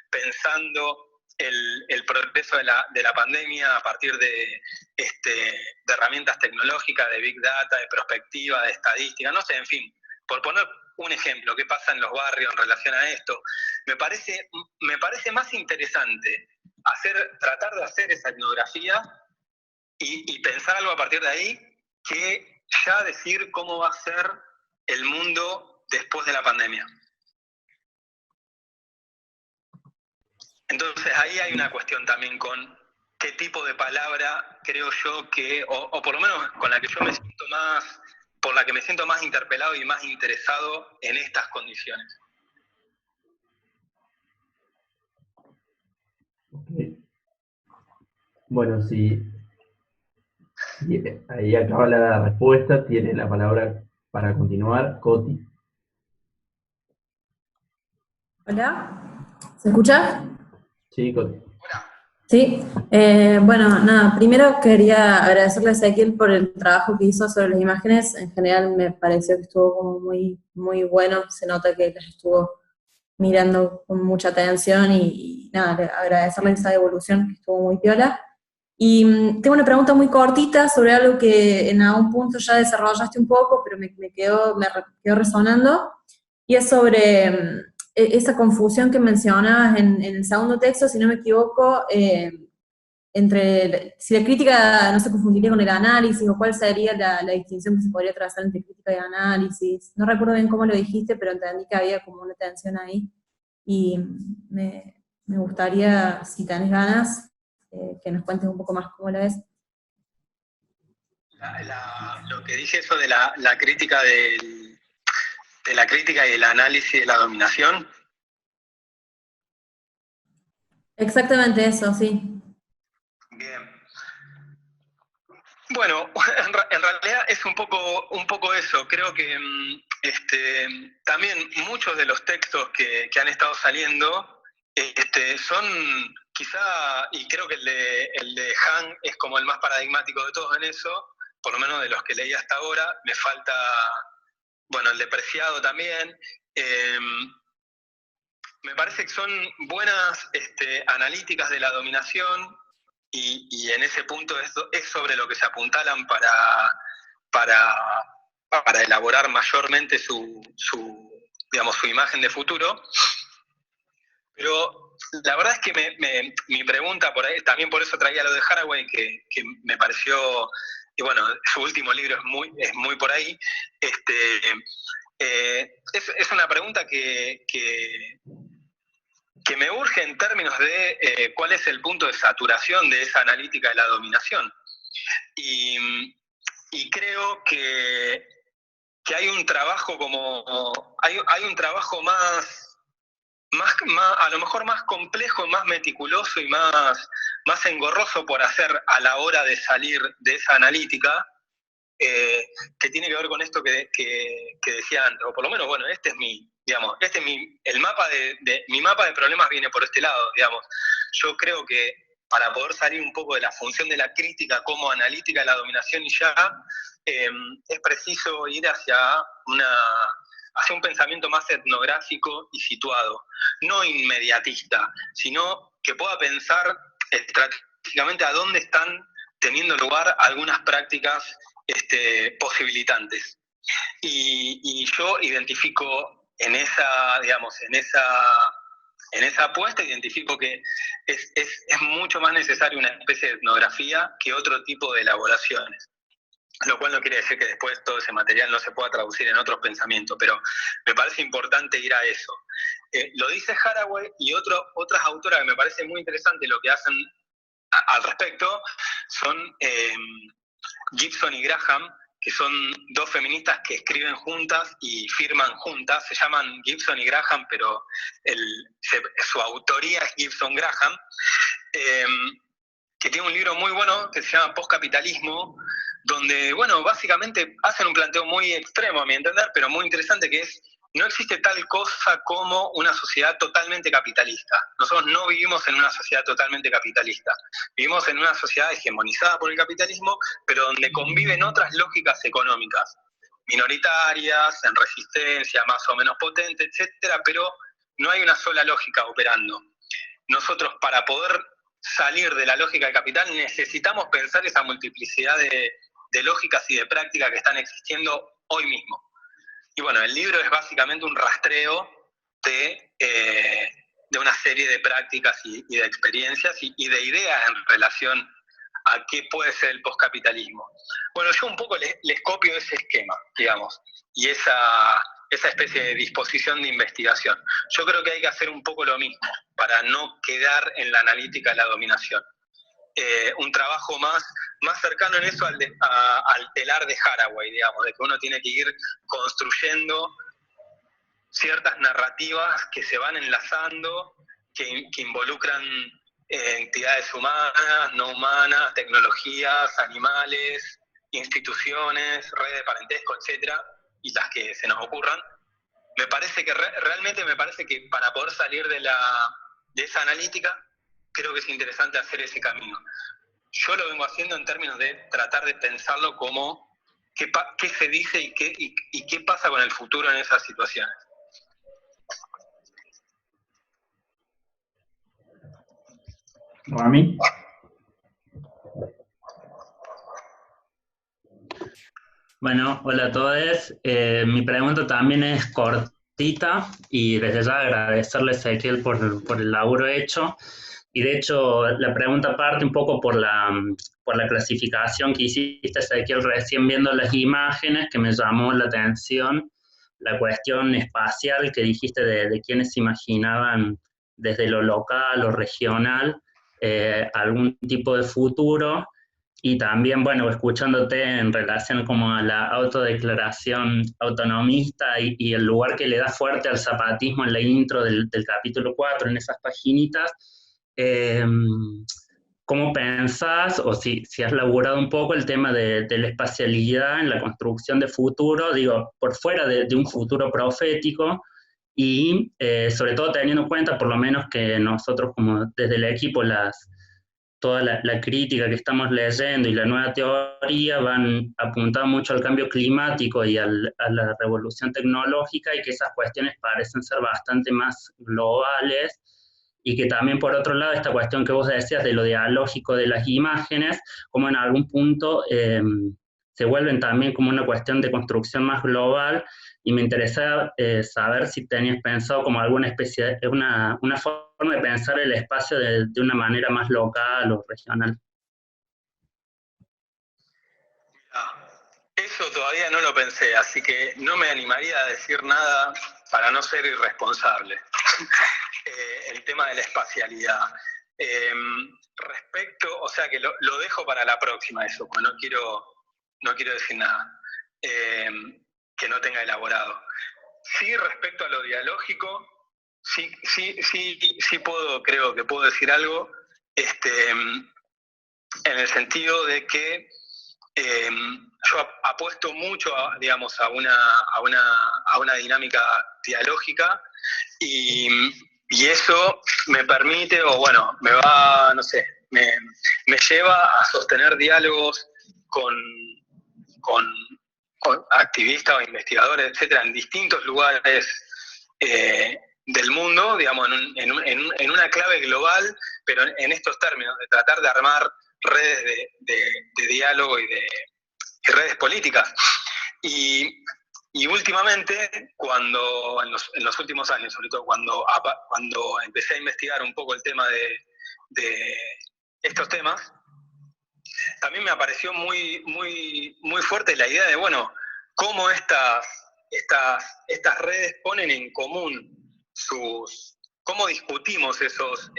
pensando el progreso de la pandemia a partir de herramientas tecnológicas, de Big Data, de prospectiva, de estadística, no sé, en fin, por poner un ejemplo, qué pasa en los barrios en relación a esto, me parece más interesante tratar de hacer esa etnografía y pensar algo a partir de ahí, que ya decir cómo va a ser el mundo después de la pandemia. Entonces ahí hay una cuestión también con qué tipo de palabra creo yo que, o por lo menos con la que yo me siento más, por la que me siento más interpelado y más interesado en estas condiciones. Okay. Bueno, si ahí acaba la respuesta, tiene la palabra para continuar Coti. Hola, ¿se escucha? Sí, Coti. Sí, bueno, nada, primero quería agradecerle a Ezequiel por el trabajo que hizo sobre las imágenes. En general me pareció que estuvo como muy, muy bueno, se nota que las estuvo mirando con mucha atención y nada, agradecerle esa devolución que estuvo muy piola. Y tengo una pregunta muy cortita sobre algo que en algún punto ya desarrollaste un poco, pero me quedó resonando, y es sobre esa confusión que mencionabas en el segundo texto, si no me equivoco, entre si la crítica no se confundiría con el análisis, o cuál sería la distinción que se podría trazar entre crítica y análisis. No recuerdo bien cómo lo dijiste, pero entendí que había como una tensión ahí, y me gustaría, si tenés ganas, que nos cuentes un poco más cómo lo ves. Lo que dije eso de la crítica de la crítica y el análisis de la dominación. Exactamente eso, sí. Bien. Bueno, en realidad es un poco eso. Creo que también muchos de los textos que han estado saliendo son quizá, y creo que el de Han es como el más paradigmático de todos en eso, por lo menos de los que leí hasta ahora. Me falta, bueno, el de Preciado también. Me parece que son buenas analíticas de la dominación, y en ese punto es sobre lo que se apuntalan para elaborar mayormente su imagen de futuro. Pero la verdad es que mi pregunta, por ahí, también por eso traía lo de Haraway, que me pareció, y bueno, su último libro es muy por ahí, es una pregunta que me urge en términos de cuál es el punto de saturación de esa analítica de la dominación. Y creo que hay un trabajo hay un trabajo más a lo mejor más complejo, más meticuloso y más engorroso por hacer a la hora de salir de esa analítica, que tiene que ver con esto que decía antes, o por lo menos, bueno, el mapa mi mapa de problemas viene por este lado, digamos. Yo creo que para poder salir un poco de la función de la crítica como analítica de la dominación es preciso ir hacia hacia un pensamiento más etnográfico y situado, no inmediatista, sino que pueda pensar estratégicamente a dónde están teniendo lugar algunas prácticas posibilitantes. Y yo identifico en esa, digamos, en esa apuesta, identifico que es mucho más necesaria una especie de etnografía que otro tipo de elaboraciones. Lo cual no quiere decir que después todo ese material no se pueda traducir en otros pensamientos, pero me parece importante ir a eso. Lo dice Haraway y otras autoras que me parece muy interesante lo que hacen al respecto son Gibson y Graham, que son dos feministas que escriben juntas y firman juntas, se llaman Gibson y Graham, pero su autoría es Gibson-Graham, que tiene un libro muy bueno que se llama Postcapitalismo, donde, bueno, básicamente hacen un planteo muy extremo, a mi entender, pero muy interesante, que es, no existe tal cosa como una sociedad totalmente capitalista. Nosotros no vivimos en una sociedad totalmente capitalista. Vivimos en una sociedad hegemonizada por el capitalismo, pero donde conviven otras lógicas económicas, minoritarias, en resistencia, más o menos potente, etcétera, pero no hay una sola lógica operando. Nosotros, para poder salir de la lógica del capital, necesitamos pensar esa multiplicidad de lógicas y de prácticas que están existiendo hoy mismo. Y bueno, el libro es básicamente un rastreo de una serie de prácticas y de experiencias y de ideas en relación a qué puede ser el postcapitalismo. Bueno, yo un poco les copio ese esquema, digamos, y esa especie de disposición de investigación. Yo creo que hay que hacer un poco lo mismo para no quedar en la analítica de la dominación. Un trabajo más cercano en eso al telar de Haraway, digamos, de que uno tiene que ir construyendo ciertas narrativas que se van enlazando, que involucran entidades humanas, no humanas, tecnologías, animales, instituciones, redes de parentesco, etcétera, y las que se nos ocurran. Me parece que realmente me parece que para poder salir de esa analítica, creo que es interesante hacer ese camino. Yo lo vengo haciendo en términos de tratar de pensarlo como qué se dice y qué pasa con el futuro en esas situaciones. ¿A mí? Bueno, hola a todos. Mi pregunta también es cortita y desde ya agradecerle a Ezequiel por el laburo hecho. Y de hecho, la pregunta parte un poco por la clasificación que hiciste, Ezequiel, recién viendo las imágenes, que me llamó la atención, la cuestión espacial que dijiste de quienes se imaginaban desde lo local o regional algún tipo de futuro. Y también, bueno, escuchándote en relación como a la autodeclaración autonomista y el lugar que le da fuerte al zapatismo en la intro del capítulo 4, en esas paginitas, ¿cómo pensás, o si has laburado un poco el tema de la espacialidad en la construcción de futuro, digo, por fuera de un futuro profético, y sobre todo teniendo en cuenta, por lo menos que nosotros como desde el equipo, toda la crítica que estamos leyendo y la nueva teoría van apuntando mucho al cambio climático y a la revolución tecnológica, y que esas cuestiones parecen ser bastante más globales, y que también, por otro lado, esta cuestión que vos decías de lo dialógico de las imágenes, como en algún punto se vuelven también como una cuestión de construcción más global, y me interesa saber si tenías pensado como alguna especie de una forma de pensar el espacio de una manera más local o regional. Eso todavía no lo pensé, así que no me animaría a decir nada para no ser irresponsable. El tema de la espacialidad. Respecto, o sea que lo dejo para la próxima eso, porque no quiero decir nada que no tenga elaborado. Sí, respecto a lo dialógico, sí creo que puedo decir algo, en el sentido de que yo apuesto mucho, digamos, a una dinámica dialógica, y eso me permite, o bueno, me va, no sé, me lleva a sostener diálogos con activistas o investigadores, etcétera, en distintos lugares del mundo, digamos, en una clave global, pero en estos términos, de tratar de armar redes de diálogo y redes políticas. Y últimamente, cuando en los últimos años, sobre todo cuando empecé a investigar un poco el tema de estos temas, también me apareció muy fuerte la idea de, bueno, cómo estas redes ponen en común cómo discutimos esos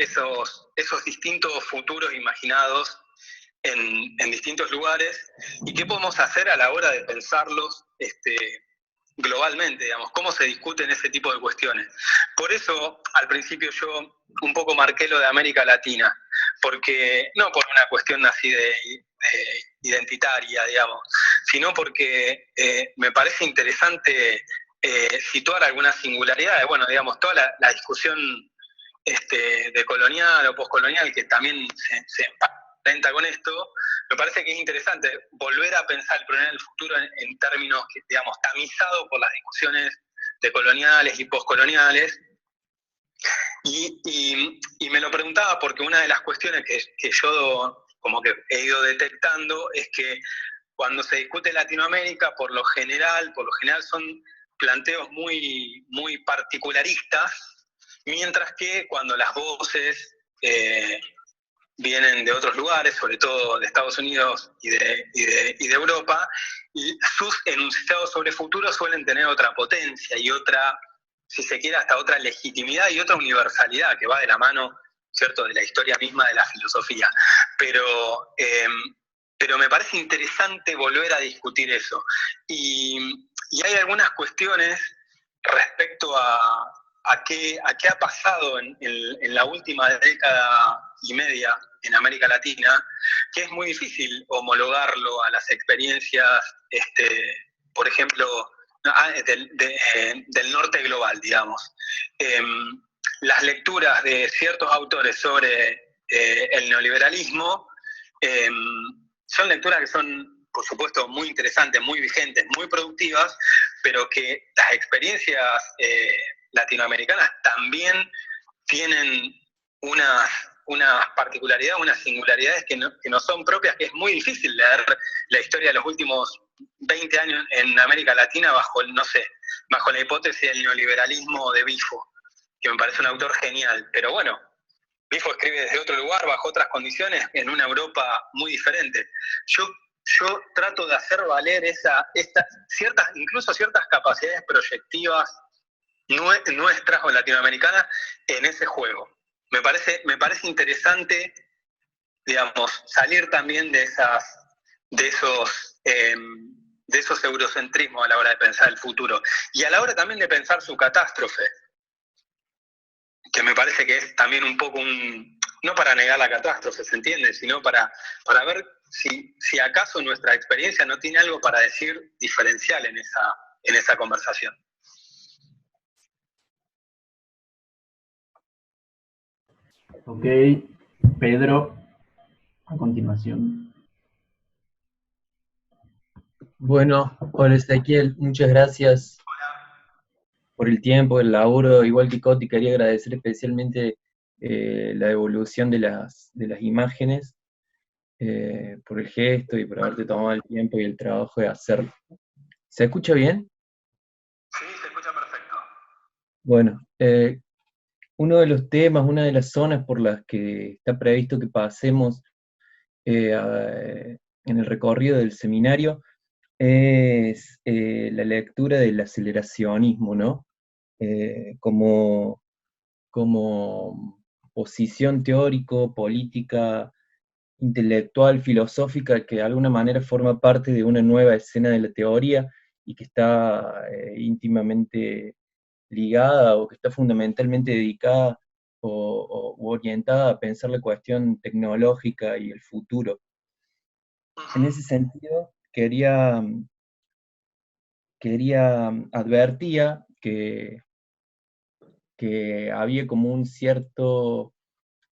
distintos futuros imaginados en distintos lugares, y qué podemos hacer a la hora de pensarlos globalmente, digamos, cómo se discuten ese tipo de cuestiones. Por eso, al principio yo un poco marqué lo de América Latina, porque no por una cuestión así de identitaria, digamos, sino porque me parece interesante situar algunas singularidades. Bueno, digamos, toda la discusión de colonial o poscolonial, que también se emparenta con esto, me parece que es interesante volver a pensar el problema del futuro en términos, digamos, tamizados por las discusiones de coloniales y poscoloniales. Y me lo preguntaba porque una de las cuestiones que yo como que he ido detectando es que cuando se discute Latinoamérica, por lo general son planteos muy particularistas, mientras que cuando las voces vienen de otros lugares, sobre todo de Estados Unidos y de Europa, y sus enunciados sobre futuro suelen tener otra potencia y otra, si se quiere, hasta otra legitimidad y otra universalidad que va de la mano, ¿cierto?, de la historia misma de la filosofía. Pero me parece interesante volver a discutir eso. Y hay algunas cuestiones respecto a qué ha pasado en la última década y media en América Latina, que es muy difícil homologarlo a las experiencias, por ejemplo, del norte global, digamos. Las lecturas de ciertos autores sobre el neoliberalismo son lecturas que son, por supuesto, muy interesantes, muy vigentes, muy productivas, pero que las experiencias latinoamericanas también tienen unas particularidades, unas singularidades que no son propias, que es muy difícil leer la historia de los últimos 20 años en América Latina bajo la hipótesis del neoliberalismo de Bifo, que me parece un autor genial. Pero bueno, Bifo escribe desde otro lugar, bajo otras condiciones, en una Europa muy diferente. Yo trato de hacer valer incluso ciertas capacidades proyectivas nuestras o latinoamericanas en ese juego. Me parece interesante, digamos, salir también de esos eurocentrismos a la hora de pensar el futuro, y a la hora también de pensar su catástrofe, que me parece que es también un poco no para negar la catástrofe, ¿se entiende?, sino para ver si acaso nuestra experiencia no tiene algo para decir diferencial en esa conversación. Ok, Pedro, a continuación. Bueno, hola Ezequiel, muchas gracias por el tiempo, el laburo. Igual que Coti, quería agradecer especialmente la evolución de las imágenes, por el gesto y por haberte tomado el tiempo y el trabajo de hacerlo. ¿Se escucha bien? Sí, se escucha perfecto. Bueno, uno de los temas, una de las zonas por las que está previsto que pasemos en el recorrido del seminario es la lectura del aceleracionismo, ¿no? Como posición teórico, política, intelectual, filosófica, que de alguna manera forma parte de una nueva escena de la teoría y que está íntimamente ligada o que está fundamentalmente dedicada o orientada a pensar la cuestión tecnológica y el futuro. En ese sentido, advertía que había como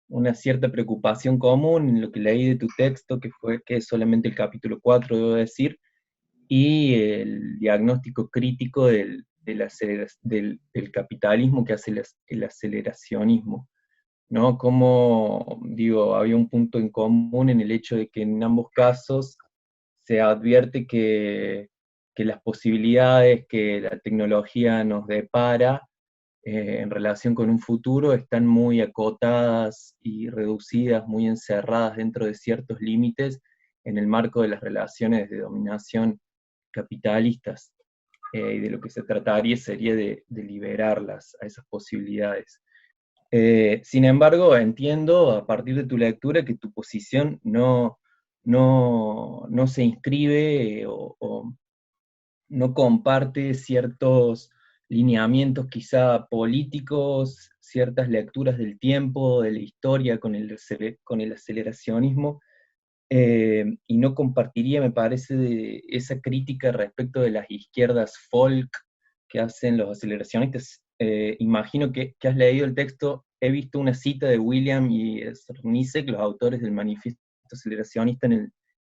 una cierta preocupación común en lo que leí de tu texto, que es solamente el capítulo 4, debo decir, y el diagnóstico crítico del capitalismo que hace el aceleracionismo, ¿no? Como, digo, había un punto en común en el hecho de que en ambos casos se advierte que las posibilidades que la tecnología nos depara en relación con un futuro están muy acotadas y reducidas, muy encerradas dentro de ciertos límites en el marco de las relaciones de dominación capitalistas. Y de lo que se trataría sería de liberarlas a esas posibilidades. Sin embargo, entiendo a partir de tu lectura que tu posición no se inscribe o no comparte ciertos lineamientos quizá políticos, ciertas lecturas del tiempo, de la historia con el aceleracionismo, y no compartiría, me parece, esa crítica respecto de las izquierdas folk que hacen los aceleracionistas. Imagino que has leído el texto, he visto una cita de William y Zrnicek, los autores del manifiesto aceleracionista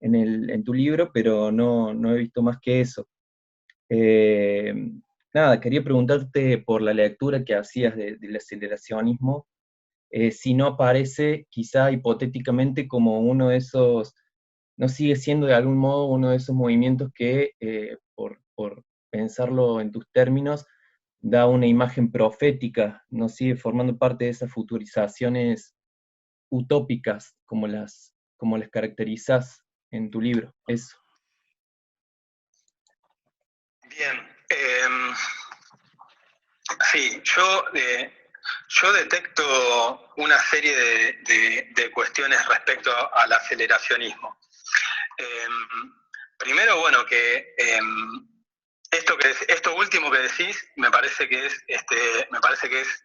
en tu libro, pero no he visto más que eso. Nada, quería preguntarte por la lectura que hacías del aceleracionismo, si no aparece quizá hipotéticamente como uno de esos, no sigue siendo de algún modo uno de esos movimientos que, por pensarlo en tus términos, da una imagen profética, no sigue formando parte de esas futurizaciones utópicas como las caracterizás en tu libro. Eso. Bien. Sí, yo detecto una serie de cuestiones respecto al aceleracionismo. Primero, bueno, que esto último que decís me parece que es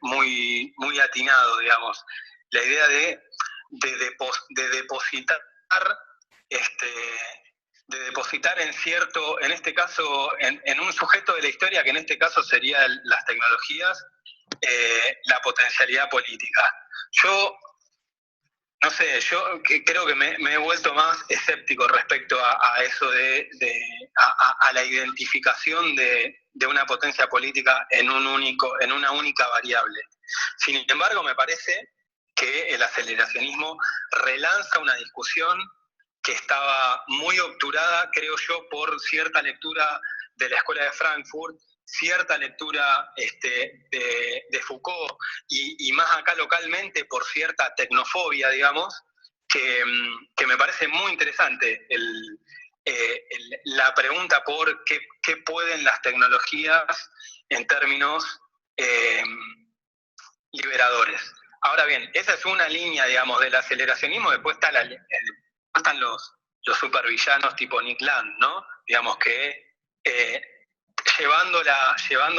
muy, muy atinado, digamos. La idea de depositar en este caso, en un sujeto de la historia, que en este caso serían las tecnologías, la potencialidad política. Yo, no sé, creo que me he vuelto más escéptico respecto a eso a la identificación de una potencia política en una única variable. Sin embargo, me parece que el aceleracionismo relanza una discusión que estaba muy obturada, creo yo, por cierta lectura de la Escuela de Frankfurt, cierta lectura de Foucault, y más acá localmente por cierta tecnofobia, digamos, que me parece muy interesante la pregunta por qué pueden las tecnologías en términos liberadores. Ahora bien, esa es una línea, digamos, del aceleracionismo. Después están los supervillanos tipo Nick Land, ¿no? Digamos que llevando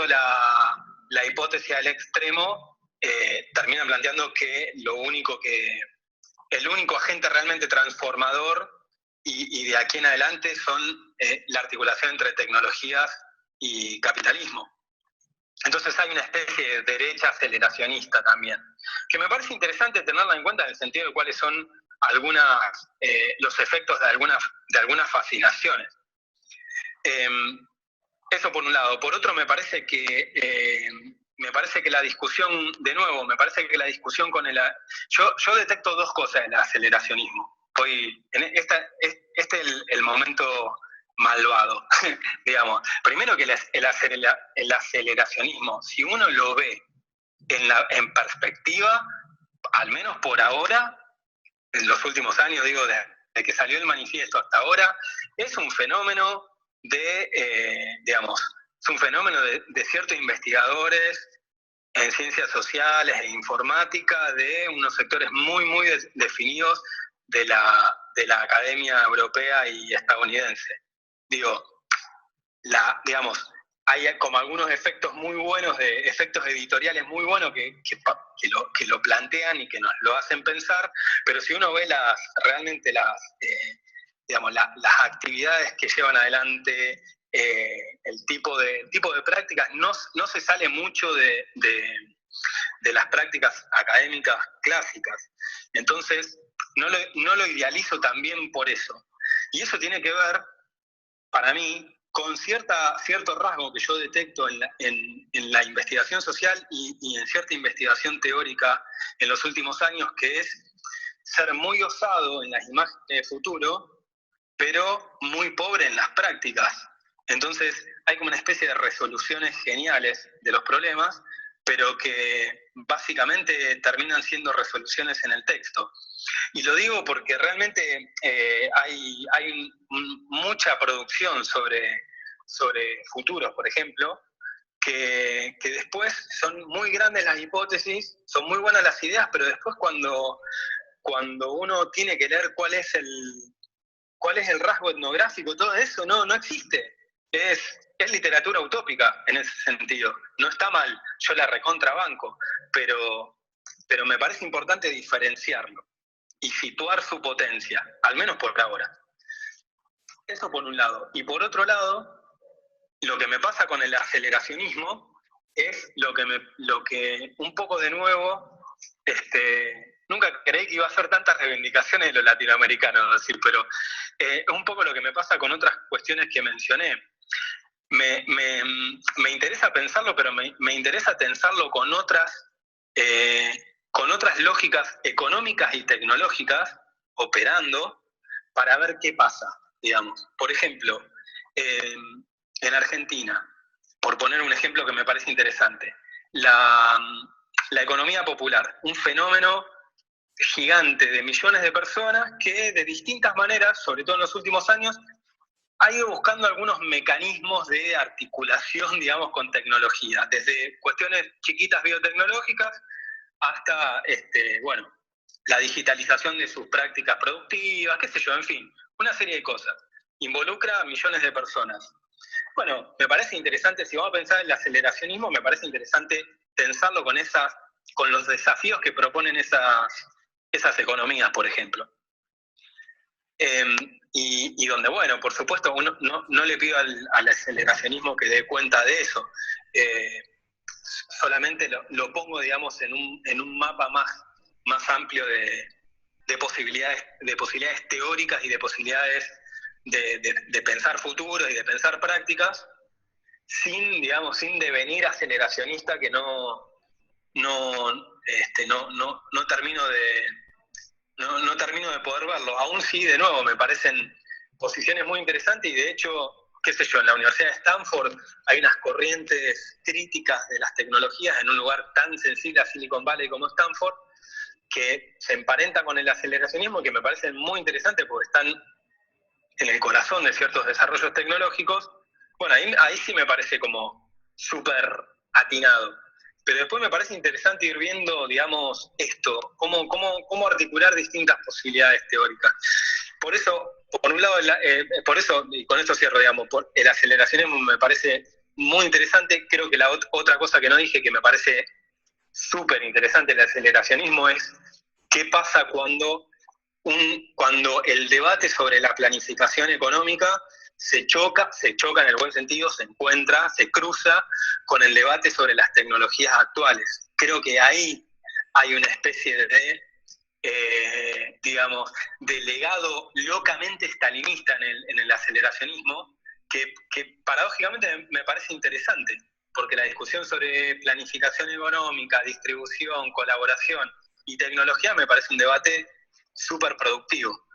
la hipótesis al extremo, terminan planteando que el único agente realmente transformador y de aquí en adelante son la articulación entre tecnologías y capitalismo. Entonces hay una especie de derecha aceleracionista también, que me parece interesante tenerla en cuenta en el sentido de cuáles son los efectos de algunas fascinaciones. Eso por un lado. Por otro, me parece que la discusión, de nuevo, con yo detecto dos cosas en el aceleracionismo. Este es el momento malvado, digamos. Primero que el aceleracionismo, si uno lo ve en perspectiva, al menos por ahora, en los últimos años, digo, de que salió el manifiesto hasta ahora, es un fenómeno de ciertos investigadores en ciencias sociales e informática, de unos sectores muy, muy definidos de la academia europea y estadounidense. Hay como algunos efectos muy buenos, efectos editoriales muy buenos que lo plantean y que nos lo hacen pensar, pero si uno ve realmente las actividades que llevan adelante, el tipo de prácticas, no se sale mucho de las prácticas académicas clásicas. Entonces, no lo idealizo también por eso. Y eso tiene que ver, para mí, con cierto rasgo que yo detecto en la investigación social y en cierta investigación teórica en los últimos años, que es ser muy osado en las imágenes de futuro, pero muy pobre en las prácticas. Entonces hay como una especie de resoluciones geniales de los problemas, pero que básicamente terminan siendo resoluciones en el texto. Y lo digo porque realmente hay mucha producción sobre futuros, por ejemplo, que después son muy grandes las hipótesis, son muy buenas las ideas, pero después cuando uno tiene que leer cuál es el rasgo etnográfico, todo eso no existe. Es literatura utópica en ese sentido. No está mal, yo la recontrabanco, pero me parece importante diferenciarlo y situar su potencia, al menos por ahora. Eso por un lado. Y por otro lado, lo que me pasa con el aceleracionismo es lo que un poco de nuevo, nunca creí que iba a hacer tantas reivindicaciones de lo latinoamericano, es decir, pero es un poco lo que me pasa con otras cuestiones que mencioné. Me interesa pensarlo, pero me interesa tensarlo con otras lógicas económicas y tecnológicas operando para ver qué pasa, digamos. Por ejemplo, en Argentina, por poner un ejemplo que me parece interesante, la economía popular, un fenómeno gigante de millones de personas que de distintas maneras, sobre todo en los últimos años, ha ido buscando algunos mecanismos de articulación, digamos, con tecnología, desde cuestiones chiquitas biotecnológicas hasta, la digitalización de sus prácticas productivas, qué sé yo, en fin, una serie de cosas. Involucra a millones de personas. Bueno, me parece interesante, si vamos a pensar en el aceleracionismo, me parece interesante pensarlo con los desafíos que proponen esas economías, por ejemplo. Y donde, bueno, por supuesto, uno no le pido al aceleracionismo que dé cuenta de eso. Solamente lo pongo, digamos, en un mapa más amplio de posibilidades teóricas y de posibilidades de pensar futuros y de pensar prácticas, sin devenir aceleracionista, que no termino de poder verlo. Aún sí, de nuevo, me parecen posiciones muy interesantes y de hecho, qué sé yo, en la Universidad de Stanford hay unas corrientes críticas de las tecnologías en un lugar tan sensible a Silicon Valley como Stanford, que se emparenta con el aceleracionismo y que me parecen muy interesantes porque están en el corazón de ciertos desarrollos tecnológicos. Bueno, ahí sí me parece como súper atinado. Pero después me parece interesante ir viendo, digamos, esto, cómo articular distintas posibilidades teóricas. Por eso, por un lado, y con esto cierro, digamos, el aceleracionismo me parece muy interesante. Creo que la otra cosa que no dije, que me parece súper interesante el aceleracionismo, es qué pasa cuando el debate sobre la planificación económica se choca en el buen sentido, se encuentra, se cruza con el debate sobre las tecnologías actuales. Creo que ahí hay una especie de legado locamente stalinista en el aceleracionismo, que paradójicamente me parece interesante, porque la discusión sobre planificación económica, distribución, colaboración y tecnología me parece un debate súper productivo.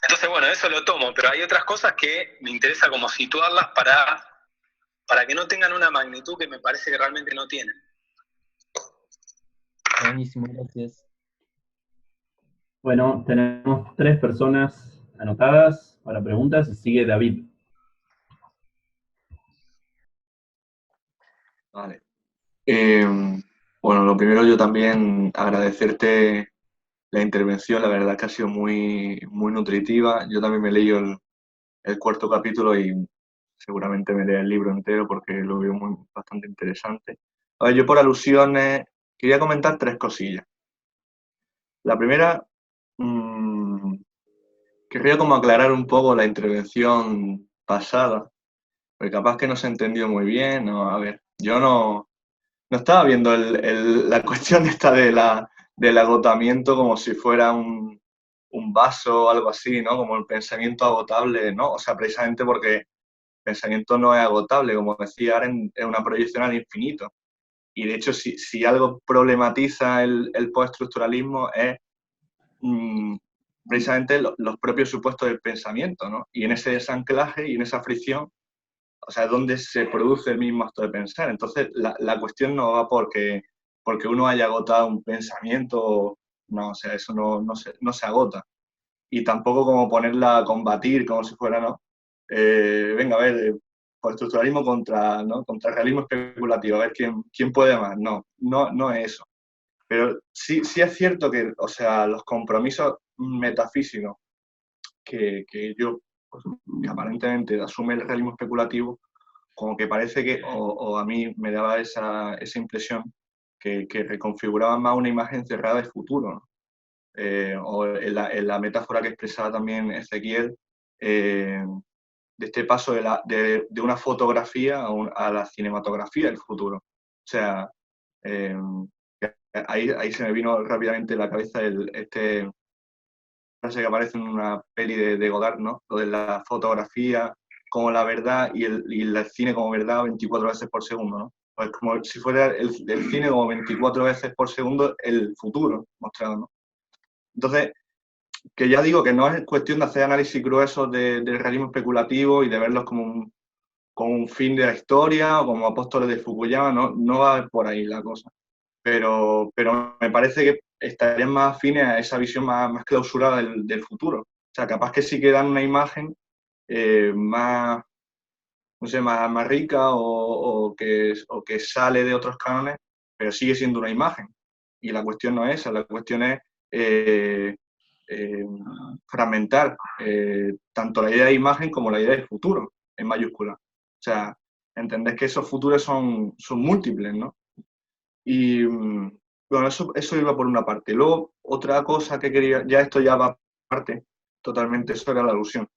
Entonces, bueno, eso lo tomo, pero hay otras cosas que me interesa como situarlas para que no tengan una magnitud que me parece que realmente no tienen. Buenísimo, gracias. Bueno, tenemos 3 personas anotadas para preguntas y sigue David. Vale. Bueno, lo primero, yo también agradecerte la intervención, la verdad que ha sido muy, muy nutritiva. Yo también me he leído el 4º capítulo y seguramente me lea el libro entero porque lo veo bastante interesante. A ver, yo por alusiones quería comentar 3 cosillas. La primera, querría como aclarar un poco la intervención pasada, porque capaz que no se entendió muy bien. No, a ver, yo no estaba viendo la cuestión esta del agotamiento como si fuera un vaso o algo así, ¿no? Como el pensamiento agotable, ¿no? O sea, precisamente porque el pensamiento no es agotable, como decía Arendt, es una proyección al infinito. Y de hecho, si algo problematiza el postestructuralismo es precisamente los propios supuestos del pensamiento, ¿no? Y en ese desanclaje y en esa fricción, o sea, es donde se produce el mismo acto de pensar. Entonces, la cuestión no va porque uno haya agotado un pensamiento, no, o sea, eso no se agota. Y tampoco como ponerla a combatir como si fuera, ¿no? Venga, a ver, postestructuralismo contra el realismo especulativo, a ver quién puede más. No es eso. Pero sí es cierto que, o sea, los compromisos metafísicos que pues, que aparentemente asume el realismo especulativo, como que parece que, o a mí me daba esa impresión, que reconfiguraban más una imagen cerrada de futuro, ¿no? O en la metáfora que expresaba también Ezequiel, de este paso de una fotografía a la cinematografía del futuro. O sea, ahí se me vino rápidamente a la cabeza este frase que aparece en una peli de Godard, ¿no? Lo de la fotografía como la verdad y el cine como verdad 24 veces por segundo, ¿no? Pues como si fuera el cine como 24 veces por segundo el futuro mostrado, ¿no? Entonces, que ya digo que no es cuestión de hacer análisis gruesos del realismo especulativo y de verlos como un fin de la historia o como apóstoles de Fukuyama, no va por ahí la cosa. Pero me parece que estarían más afines a esa visión más clausurada del futuro. O sea, capaz que sí que dan una imagen más, no sé, más rica o que sale de otros cánones, pero sigue siendo una imagen. Y la cuestión no es esa, la cuestión es fragmentar tanto la idea de imagen como la idea de futuro, en mayúscula. O sea, entendés que esos futuros son múltiples, ¿no? Y bueno, eso iba por una parte. Luego, otra cosa que quería, ya esto ya va aparte, totalmente, eso era la alusión.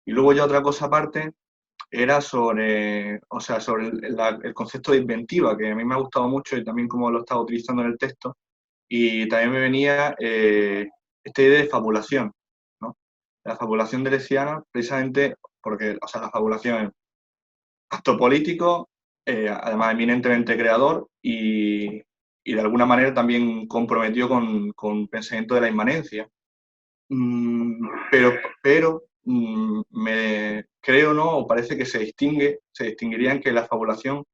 Y luego ya otra cosa aparte era sobre, o sea, sobre el concepto de inventiva, que a mí me ha gustado mucho y también como lo estaba utilizando en el texto. Y también me venía esta idea de fabulación, ¿no? La fabulación deleuziana, precisamente porque, o sea, la fabulación es acto político, además eminentemente creador y de alguna manera también comprometido con pensamiento de la inmanencia. Pero me creo, ¿no? O parece que se distinguiría en que la fabulación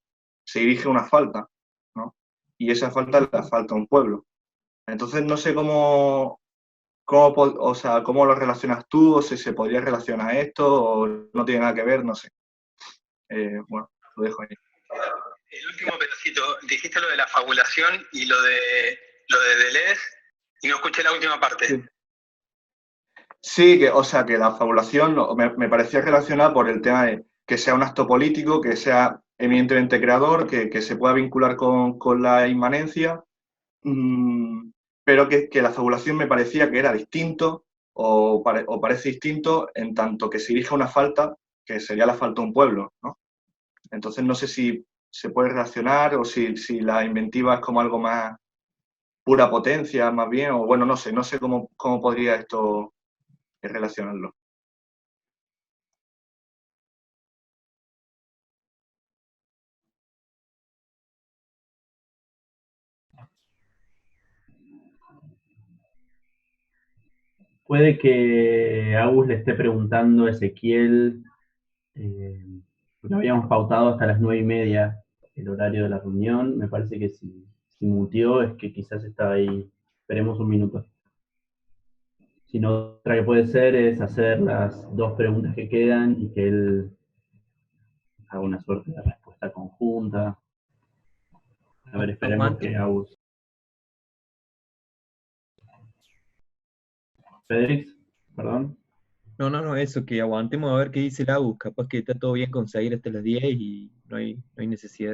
se dirige a una falta, ¿no? Y esa falta es la falta a un pueblo. Entonces no sé cómo lo relacionas tú, o si se podría relacionar esto, o no tiene nada que ver, no sé. Bueno, lo dejo ahí. El último pedacito, dijiste lo de la fabulación y lo de Deleuze, y no escuché la última parte. Sí, que la fabulación me parecía relacionada por el tema de que sea un acto político, que sea eminentemente creador, que se pueda vincular con la inmanencia, pero que la fabulación me parecía que era distinto o parece distinto en tanto que se dirige a una falta, que sería la falta de un pueblo, ¿no? Entonces no sé si se puede relacionar o si la inventiva es como algo más pura potencia, más bien, o bueno, no sé cómo podría esto relacionarlo. Puede que Agus le esté preguntando a Ezequiel, porque habíamos pautado hasta las 9:30 el horario de la reunión. Me parece que si muteó es que quizás estaba ahí. Esperemos un minuto. Si no, otra que puede ser es hacer las dos preguntas que quedan y que él haga una suerte de respuesta conjunta. A ver, esperemos que Agus. Fedrix, perdón. No, eso, que aguantemos a ver qué dice el AUS. Capaz que está todo bien conseguir hasta las 10 y no hay necesidad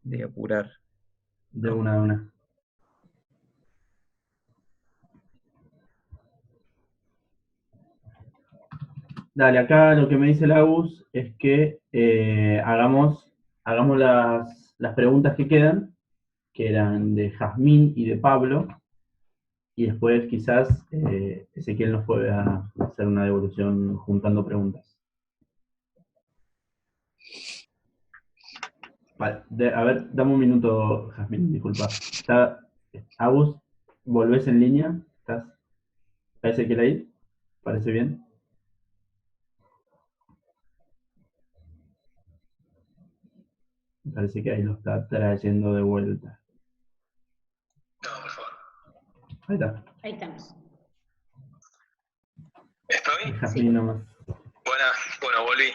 de apurar. De una. Dale, acá lo que me dice el Agus es que hagamos las preguntas que quedan, que eran de Jazmín y de Pablo, y después quizás Ezequiel nos pueda hacer una devolución juntando preguntas. Vale, a ver, dame un minuto, Jazmín, disculpa. Agus, ¿volvés en línea? ¿Está Ezequiel ahí? ¿Parece bien? Parece que ahí lo está trayendo de vuelta. No, por favor. Ahí está. Ahí estamos. ¿Estoy? Jazmín nomás. Bueno, volví.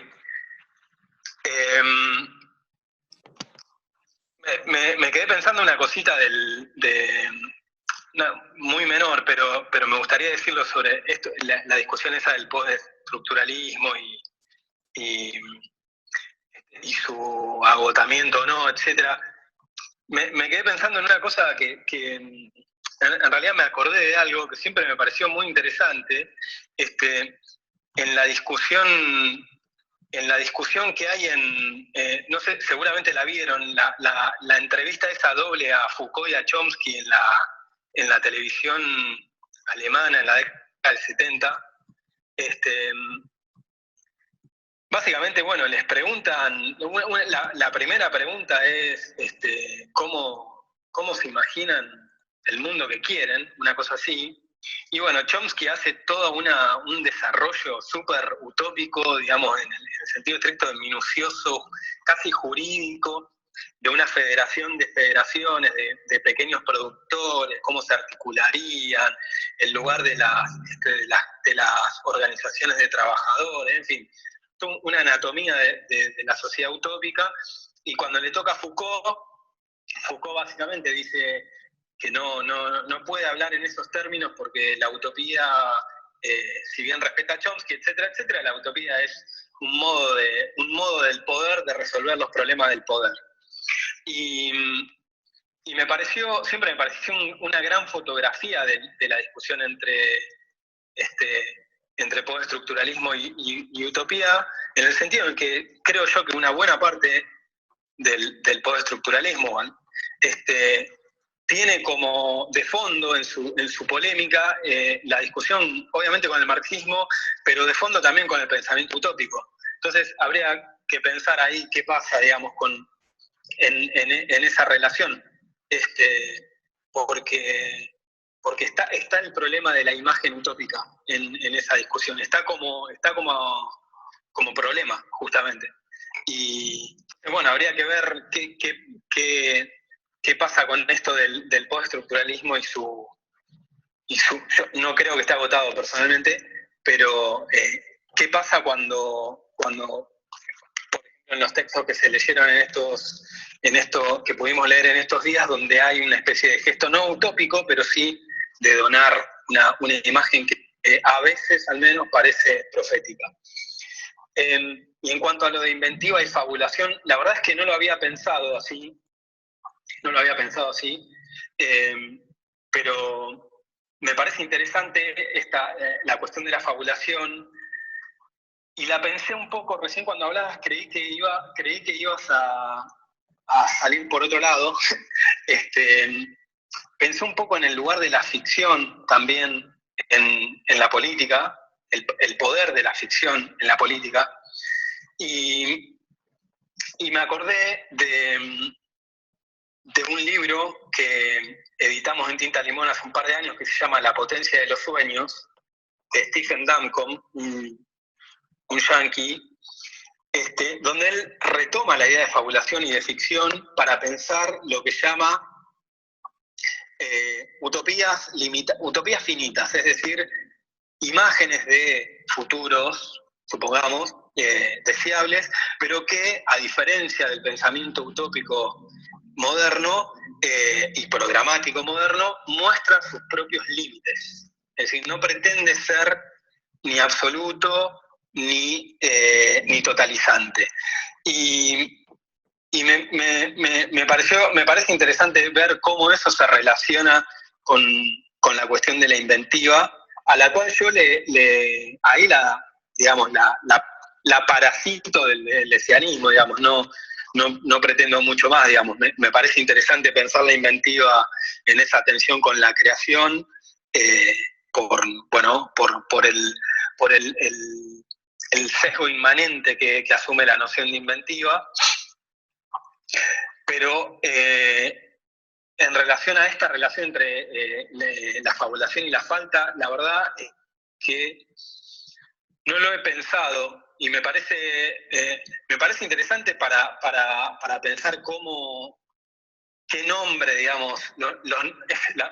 Me quedé pensando una cosita muy menor, pero me gustaría decirlo sobre esto, la discusión esa del postestructuralismo y su agotamiento o no, etcétera. Me quedé pensando en una cosa que en realidad me acordé de algo que siempre me pareció muy interesante, en la discusión que hay no sé, seguramente la vieron, la entrevista esa doble a Foucault y a Chomsky en la televisión alemana en la década del 70. Básicamente, bueno, les preguntan, la primera pregunta es ¿cómo se imaginan el mundo que quieren? Una cosa así. Y bueno, Chomsky hace todo un desarrollo súper utópico, digamos, en el sentido estricto de minucioso, casi jurídico, de una federación de federaciones, de pequeños productores, cómo se articularían, el lugar de las organizaciones de trabajadores, en fin, una anatomía de la sociedad utópica. Y cuando le toca a Foucault básicamente dice que no puede hablar en esos términos porque la utopía, si bien respeta a Chomsky, etcétera, etcétera, la utopía es un modo del poder de resolver los problemas del poder. Y siempre me pareció una gran fotografía de la discusión entre postestructuralismo y utopía, en el sentido en que creo yo que una buena parte del postestructuralismo tiene como de fondo en su polémica la discusión, obviamente con el marxismo, pero de fondo también con el pensamiento utópico. Entonces habría que pensar ahí qué pasa, digamos, en esa relación, porque está el problema de la imagen utópica en esa discusión, está como problema, justamente. Y bueno, habría que ver qué pasa con esto del postestructuralismo y su yo no creo que esté agotado personalmente, pero qué pasa cuando por ejemplo, en los textos que se leyeron en esto que pudimos leer en estos días, donde hay una especie de gesto no utópico, pero sí de donar una imagen que a veces al menos parece profética. Y en cuanto a lo de inventiva y fabulación, la verdad es que no lo había pensado así, pero me parece interesante la cuestión de la fabulación, y la pensé un poco recién cuando hablabas, creí que ibas a salir por otro lado. Pensé un poco en el lugar de la ficción también en la política, el poder de la ficción en la política, y me acordé de un libro que editamos en Tinta Limón hace un par de años que se llama La potencia de los sueños, de Stephen Duncombe, un yanqui, donde él retoma la idea de fabulación y de ficción para pensar lo que llama utopías finitas, es decir, imágenes de futuros, supongamos, deseables, pero que, a diferencia del pensamiento utópico moderno y programático moderno, muestran sus propios límites. Es decir, no pretende ser ni absoluto ni totalizante. Y me parece interesante ver cómo eso se relaciona con la cuestión de la inventiva, a la cual yo ahí la parasito del lesianismo, digamos, no pretendo mucho más, digamos. Me parece interesante pensar la inventiva en esa tensión con la creación por el sesgo inmanente que asume la noción de inventiva, pero en relación a esta relación entre la fabulación y la falta, la verdad es que no lo he pensado y me parece interesante para pensar qué nombre, digamos,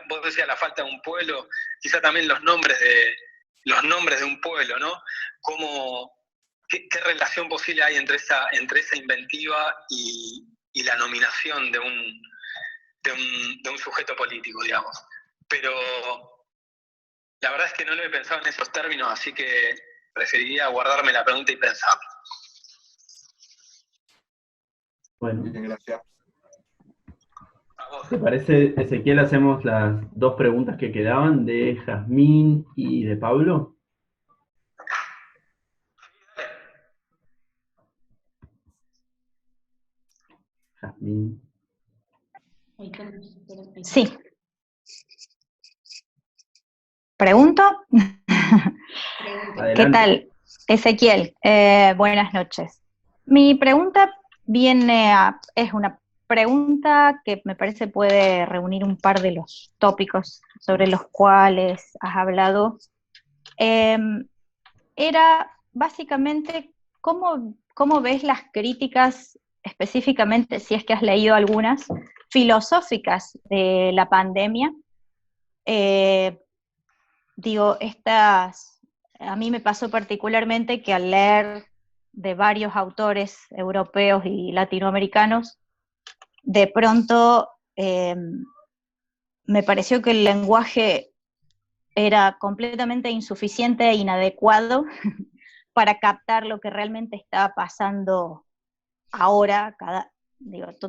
vos decías la falta de un pueblo, quizá también los nombres de un pueblo, ¿no? ¿Qué relación posible hay entre esa inventiva y la nominación de un sujeto político, digamos? Pero la verdad es que no lo he pensado en esos términos, así que preferiría guardarme la pregunta y pensarlo. Bueno, Gracias. ¿te parece, Ezequiel, hacemos las dos preguntas que quedaban de Jazmín y de Pablo? Jazmín. Sí. ¿Pregunto? Adelante. ¿Qué tal? Ezequiel, buenas noches. Mi pregunta es una pregunta que me parece puede reunir un par de los tópicos sobre los cuales has hablado. Era básicamente, ¿cómo ves las críticas, específicamente, si es que has leído algunas, filosóficas de la pandemia? A mí me pasó particularmente que al leer de varios autores europeos y latinoamericanos, de pronto me pareció que el lenguaje era completamente insuficiente e inadecuado para captar lo que realmente estaba pasando ahora,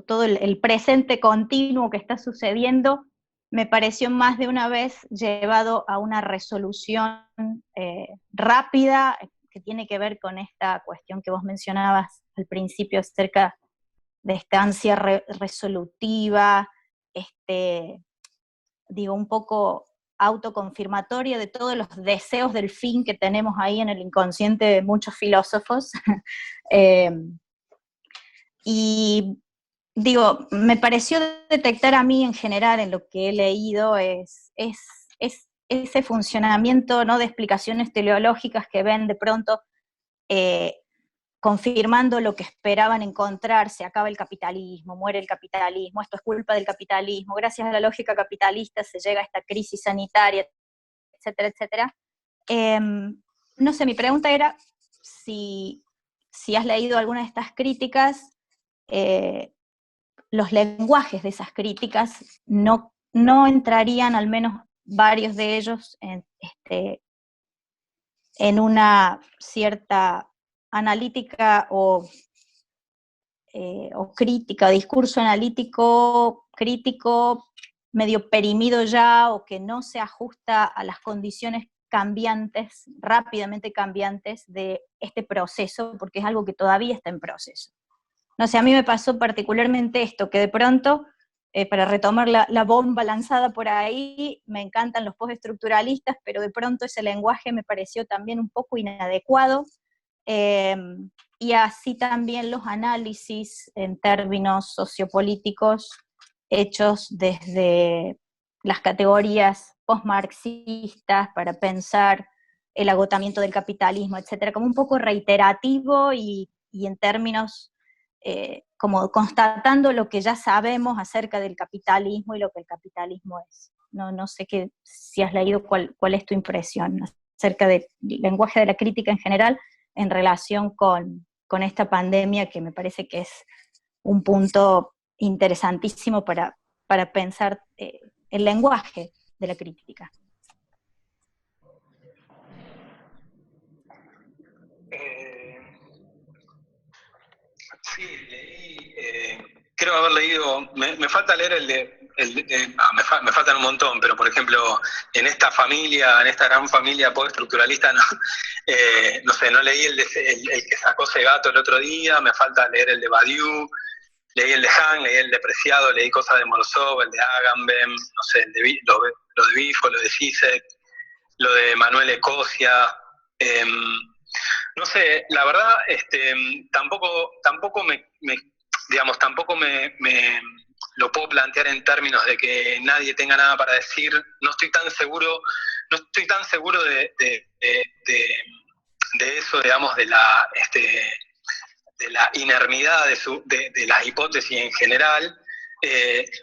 todo el presente continuo que está sucediendo, me pareció más de una vez llevado a una resolución rápida, que tiene que ver con esta cuestión que vos mencionabas al principio acerca de esta ansia resolutiva, un poco autoconfirmatoria de todos los deseos del fin que tenemos ahí en el inconsciente de muchos filósofos. Y me pareció detectar a mí en general, en lo que he leído, es ese funcionamiento, ¿no?, de explicaciones teleológicas que ven de pronto confirmando lo que esperaban encontrar: se acaba el capitalismo, muere el capitalismo, esto es culpa del capitalismo, gracias a la lógica capitalista se llega a esta crisis sanitaria, etcétera, etcétera. No sé, mi pregunta era si has leído alguna de estas críticas, los lenguajes de esas críticas no entrarían, al menos varios de ellos, en una cierta analítica o crítica, discurso analítico, crítico, medio perimido ya, o que no se ajusta a las condiciones cambiantes, rápidamente cambiantes de este proceso, porque es algo que todavía está en proceso. No sé, a mí me pasó particularmente esto, que de pronto, para retomar la bomba lanzada por ahí, me encantan los postestructuralistas, pero de pronto ese lenguaje me pareció también un poco inadecuado, y así también los análisis en términos sociopolíticos hechos desde las categorías postmarxistas para pensar el agotamiento del capitalismo, etcétera, como un poco reiterativo y en términos como constatando lo que ya sabemos acerca del capitalismo y lo que el capitalismo es. No sé si has leído cuál es tu impresión acerca del lenguaje de la crítica en general en relación con esta pandemia, que me parece que es un punto interesantísimo para pensar el lenguaje de la crítica. Sí, leí, creo haber leído, me falta leer me faltan un montón, pero por ejemplo, en esta gran familia postestructuralista, no sé, no leí el que sacó Segato el otro día, me falta leer el de Badiou, leí el de Hahn, leí el de Preciado, leí cosas de Morozov, el de Agamben, no sé, de Bifo, lo de Zizek, lo de Manuel Ecosia. No sé, la verdad, tampoco me lo puedo plantear en términos de que nadie tenga nada para decir. No estoy tan seguro de eso, digamos, de la inermidad de las hipótesis en general.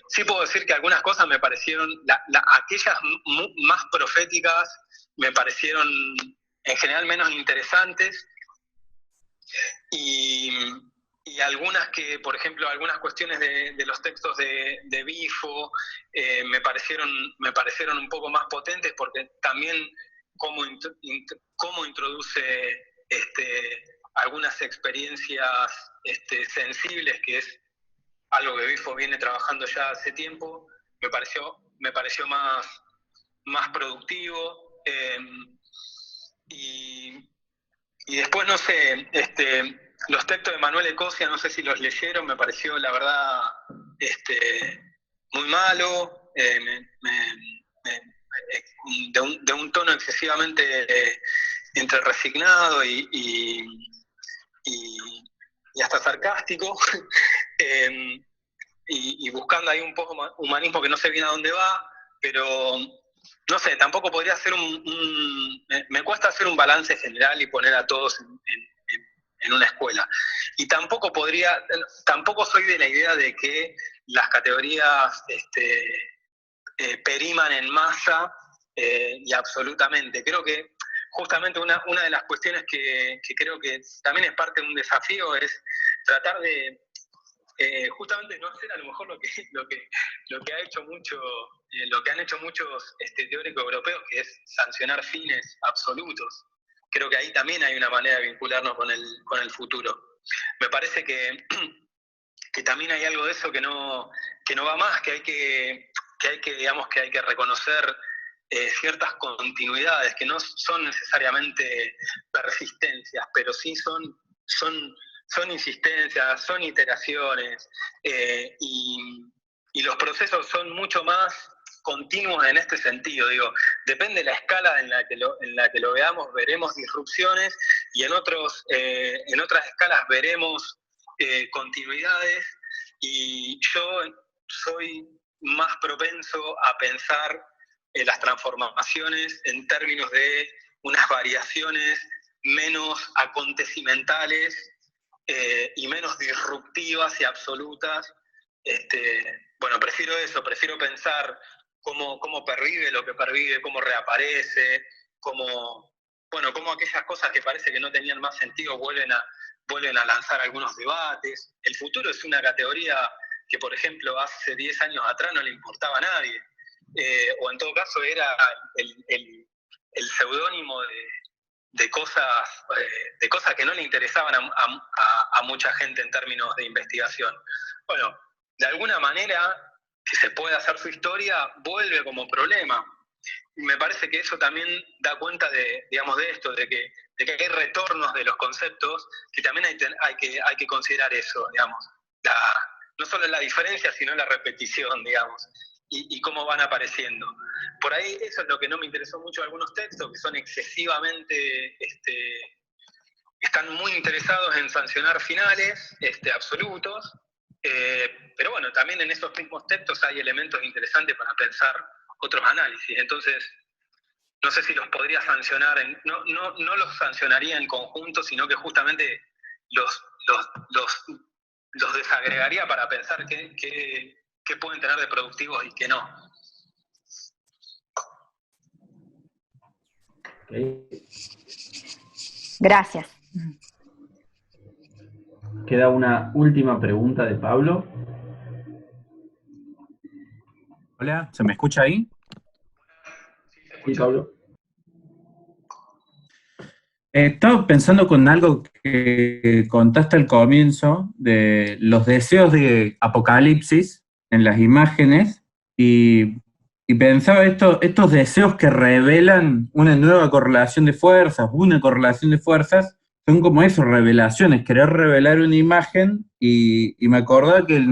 Sí puedo decir que algunas cosas me parecieron, aquellas más proféticas me parecieron en general menos interesantes, y algunas que, por ejemplo, algunas cuestiones de los textos de Bifo me parecieron un poco más potentes, porque también cómo introduce algunas experiencias sensibles, que es algo que Bifo viene trabajando ya hace tiempo, me pareció más productivo. Y después, no sé, los textos de Manuel Ecosia, no sé si los leyeron, me pareció, la verdad, muy malo, de un tono excesivamente entre resignado y hasta sarcástico, y buscando ahí un poco humanismo que no sé bien a dónde va, pero no sé, tampoco podría hacer me cuesta hacer un balance general y poner a todos en una escuela. Y tampoco soy de la idea de que las categorías periman en masa y absolutamente. Creo que justamente una de las cuestiones que creo que también es parte de un desafío es tratar de justamente no hacer a lo mejor lo que ha hecho lo que han hecho muchos teóricos europeos, que es sancionar fines absolutos. Creo que ahí también hay una manera de vincularnos con el futuro. Me parece que también hay algo de eso que no va más, que hay que reconocer ciertas continuidades que no son necesariamente persistencias, pero sí son insistencias, son iteraciones, y los procesos son mucho más continuos en este sentido. Digo, depende de la escala en la que lo veamos, veremos disrupciones, y en otras escalas veremos continuidades, y yo soy más propenso a pensar las transformaciones en términos de unas variaciones menos acontecimentales y menos disruptivas y absolutas. Bueno, prefiero pensar cómo pervive lo que pervive, cómo reaparece, cómo aquellas cosas que parece que no tenían más sentido vuelven a lanzar algunos debates. El futuro es una categoría que, por ejemplo, hace 10 años atrás no le importaba a nadie, o en todo caso era el seudónimo de cosas que no le interesaban a mucha gente en términos de investigación. Bueno, de alguna manera que se puede hacer su historia vuelve como problema. Y me parece que eso también da cuenta de esto, de que hay retornos de los conceptos, que también hay que considerar eso, digamos. No solo la diferencia, sino la repetición, digamos, y cómo van apareciendo. Por ahí eso es lo que no me interesó mucho de algunos textos, que son excesivamente, están muy interesados en sancionar finales absolutos, pero bueno, también en esos mismos textos hay elementos interesantes para pensar otros análisis. Entonces, no sé si los podría sancionar, no los sancionaría en conjunto, sino que justamente los desagregaría para pensar qué pueden tener de productivos y qué no. Okay. Gracias. Queda una última pregunta de Pablo. Hola, ¿se me escucha ahí? Sí, Pablo. Estaba pensando con algo que contaste al comienzo, de los deseos de apocalipsis en las imágenes, y pensaba estos deseos que revelan una nueva correlación de fuerzas, son como eso, revelaciones, querer revelar una imagen, y me acordaba que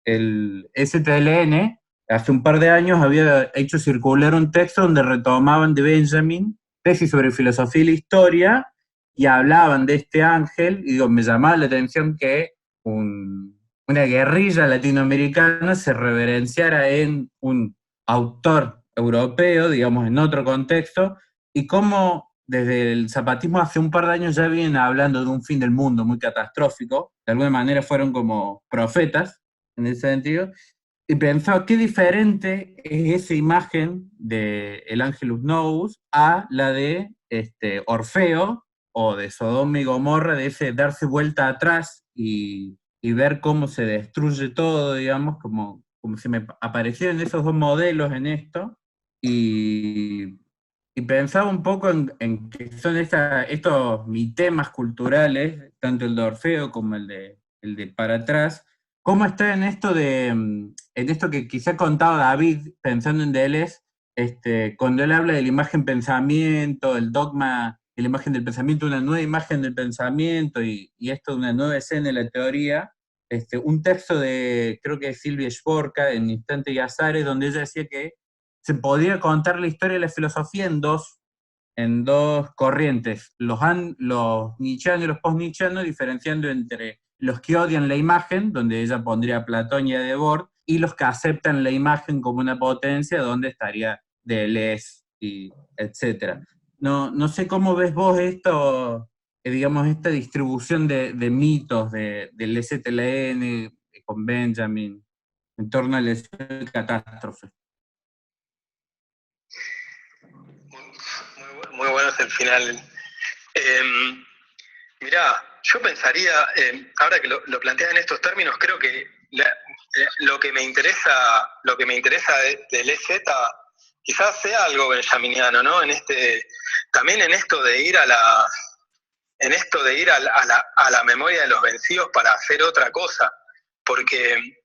el STLN hace un par de años había hecho circular un texto donde retomaban de Benjamin, tesis sobre filosofía y la historia, y hablaban de este ángel, y digo, me llamaba la atención que una guerrilla latinoamericana se reverenciara en un autor europeo, digamos, en otro contexto, y cómo desde el zapatismo hace un par de años ya vienen hablando de un fin del mundo muy catastrófico, de alguna manera fueron como profetas en ese sentido, y pensaba qué diferente es esa imagen de el Angelus Novus a la de Orfeo o de Sodoma y Gomorra, de ese darse vuelta atrás y ver cómo se destruye todo, digamos, como se me aparecieron esos dos modelos en esto, y pensaba un poco en que son estos mitemas culturales, tanto el de Orfeo como el de Para Atrás, cómo está en esto en esto que quizá contaba David, pensando en Deleuze, cuando él habla de la imagen-pensamiento, el dogma de la imagen del pensamiento, una nueva imagen del pensamiento, y esto de una nueva escena de la teoría, un texto de, creo que es Silvia Schborka, en Instante y Azares, donde ella decía que se podría contar la historia de la filosofía en dos corrientes, los nietzscheanos y los post-nietzscheanos, diferenciando entre los que odian la imagen, donde ella pondría a Platón y a Debord, y los que aceptan la imagen como una potencia, donde estaría Deleuze, y etc. No sé cómo ves vos esto, digamos, esta distribución de mitos del ZLN con Benjamin en torno a la catástrofe. Muy bueno es el final. Mirá, yo pensaría, ahora que lo planteas en estos términos, creo que lo que me interesa del EZ quizás sea algo benjaminiano, ¿no? También en esto de ir a la memoria de los vencidos para hacer otra cosa, porque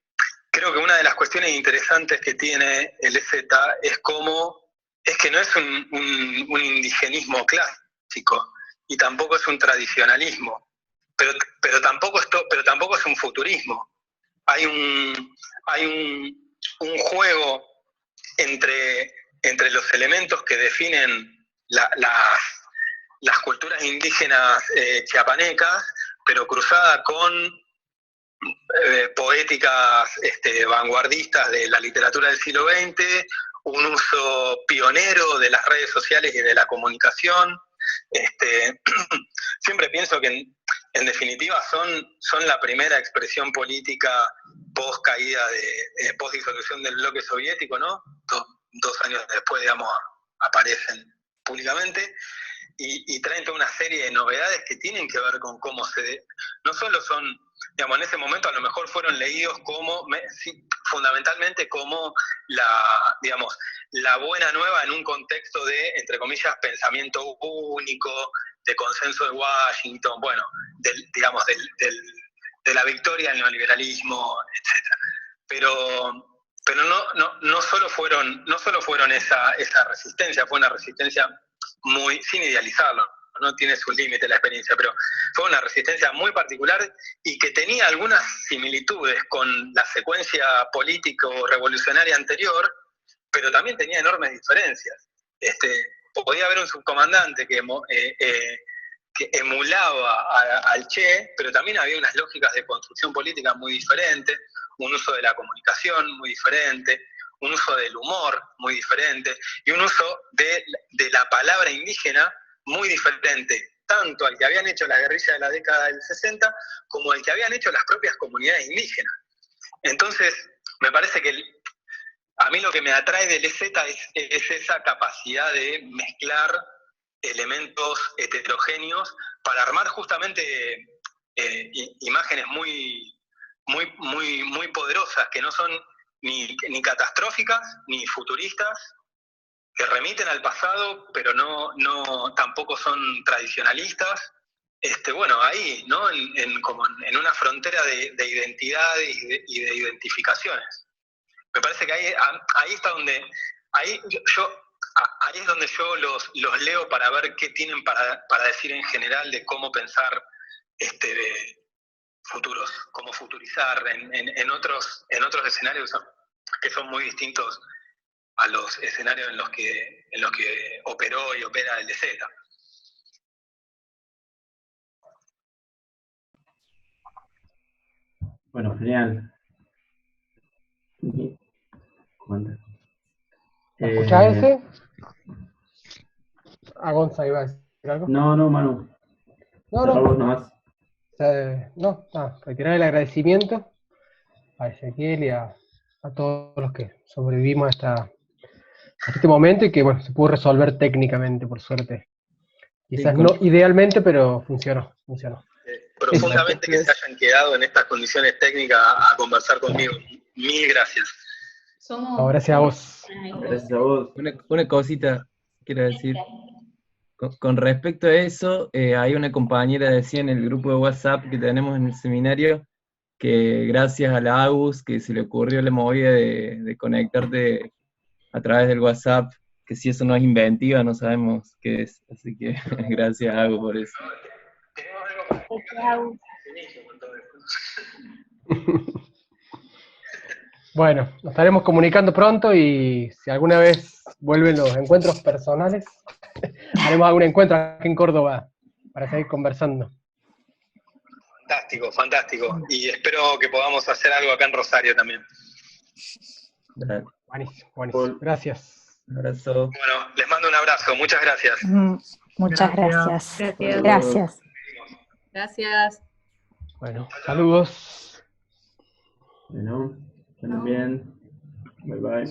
creo que una de las cuestiones interesantes que tiene el EZ es que no es un indigenismo clásico y tampoco es un tradicionalismo, pero tampoco es un futurismo. Hay un juego entre los elementos que definen las culturas indígenas chiapanecas, pero cruzada con poéticas vanguardistas de la literatura del siglo XX, un uso pionero de las redes sociales y de la comunicación. Siempre pienso que en definitiva son la primera expresión política post caída post disolución del bloque soviético, ¿no? Dos años después, digamos, aparecen públicamente y traen toda una serie de novedades que tienen que ver con cómo no solo son, digamos, en ese momento a lo mejor fueron leídos fundamentalmente como la buena nueva en un contexto de, entre comillas, pensamiento único, de consenso de Washington, bueno, de la victoria del neoliberalismo, etc. Pero no solo fueron esa resistencia, fue una resistencia muy, sin idealizarlo, no tiene su límite la experiencia, pero fue una resistencia muy particular y que tenía algunas similitudes con la secuencia político-revolucionaria anterior, pero también tenía enormes diferencias. Podía haber un subcomandante que emulaba al Che, pero también había unas lógicas de construcción política muy diferentes, un uso de la comunicación muy diferente, un uso del humor muy diferente, y un uso de la palabra indígena muy diferente, tanto al que habían hecho la guerrilla de la década del 60, como al que habían hecho las propias comunidades indígenas. Entonces, me parece que a mí lo que me atrae del EZ es esa capacidad de mezclar elementos heterogéneos para armar justamente imágenes muy poderosas, que no son ni catastróficas ni futuristas, que remiten al pasado, pero tampoco son tradicionalistas. Bueno, ahí, ¿no? Como en una frontera de identidades y de identificaciones. Me parece que ahí está donde, ahí es donde yo los leo para ver qué tienen para decir en general de cómo pensar futuros, cómo futurizar en otros escenarios que son muy distintos a los escenarios en los que operó y opera el DZ. Bueno, genial. ¿Me escuchás ese? Gonza, ¿iba a decir algo? No, Manu. Vos nomás. Retirar el agradecimiento a Ezequiel y a todos los que sobrevivimos hasta este momento y que, bueno, se pudo resolver técnicamente, por suerte. Quizás no idealmente, pero funcionó. Profundamente que se hayan quedado en estas condiciones técnicas a conversar conmigo. Mil gracias. Gracias a vos. Gracias a vos. Una cosita quiero decir. Con respecto a eso, hay una compañera, decía en el grupo de WhatsApp que tenemos en el seminario, que gracias a la Agus, que se le ocurrió la movida de conectarte a través del WhatsApp, que si eso no es inventiva, no sabemos qué es. Así que gracias, Agus, por eso. Bueno, nos estaremos comunicando pronto y si alguna vez vuelven los encuentros personales, haremos algún encuentro aquí en Córdoba para seguir conversando. Fantástico. Y espero que podamos hacer algo acá en Rosario también. Buenísimo. Gracias. Un abrazo. Bueno, les mando un abrazo. Muchas gracias. Muchas gracias. Gracias. Bueno, saludos. Bueno, también. Bye bye.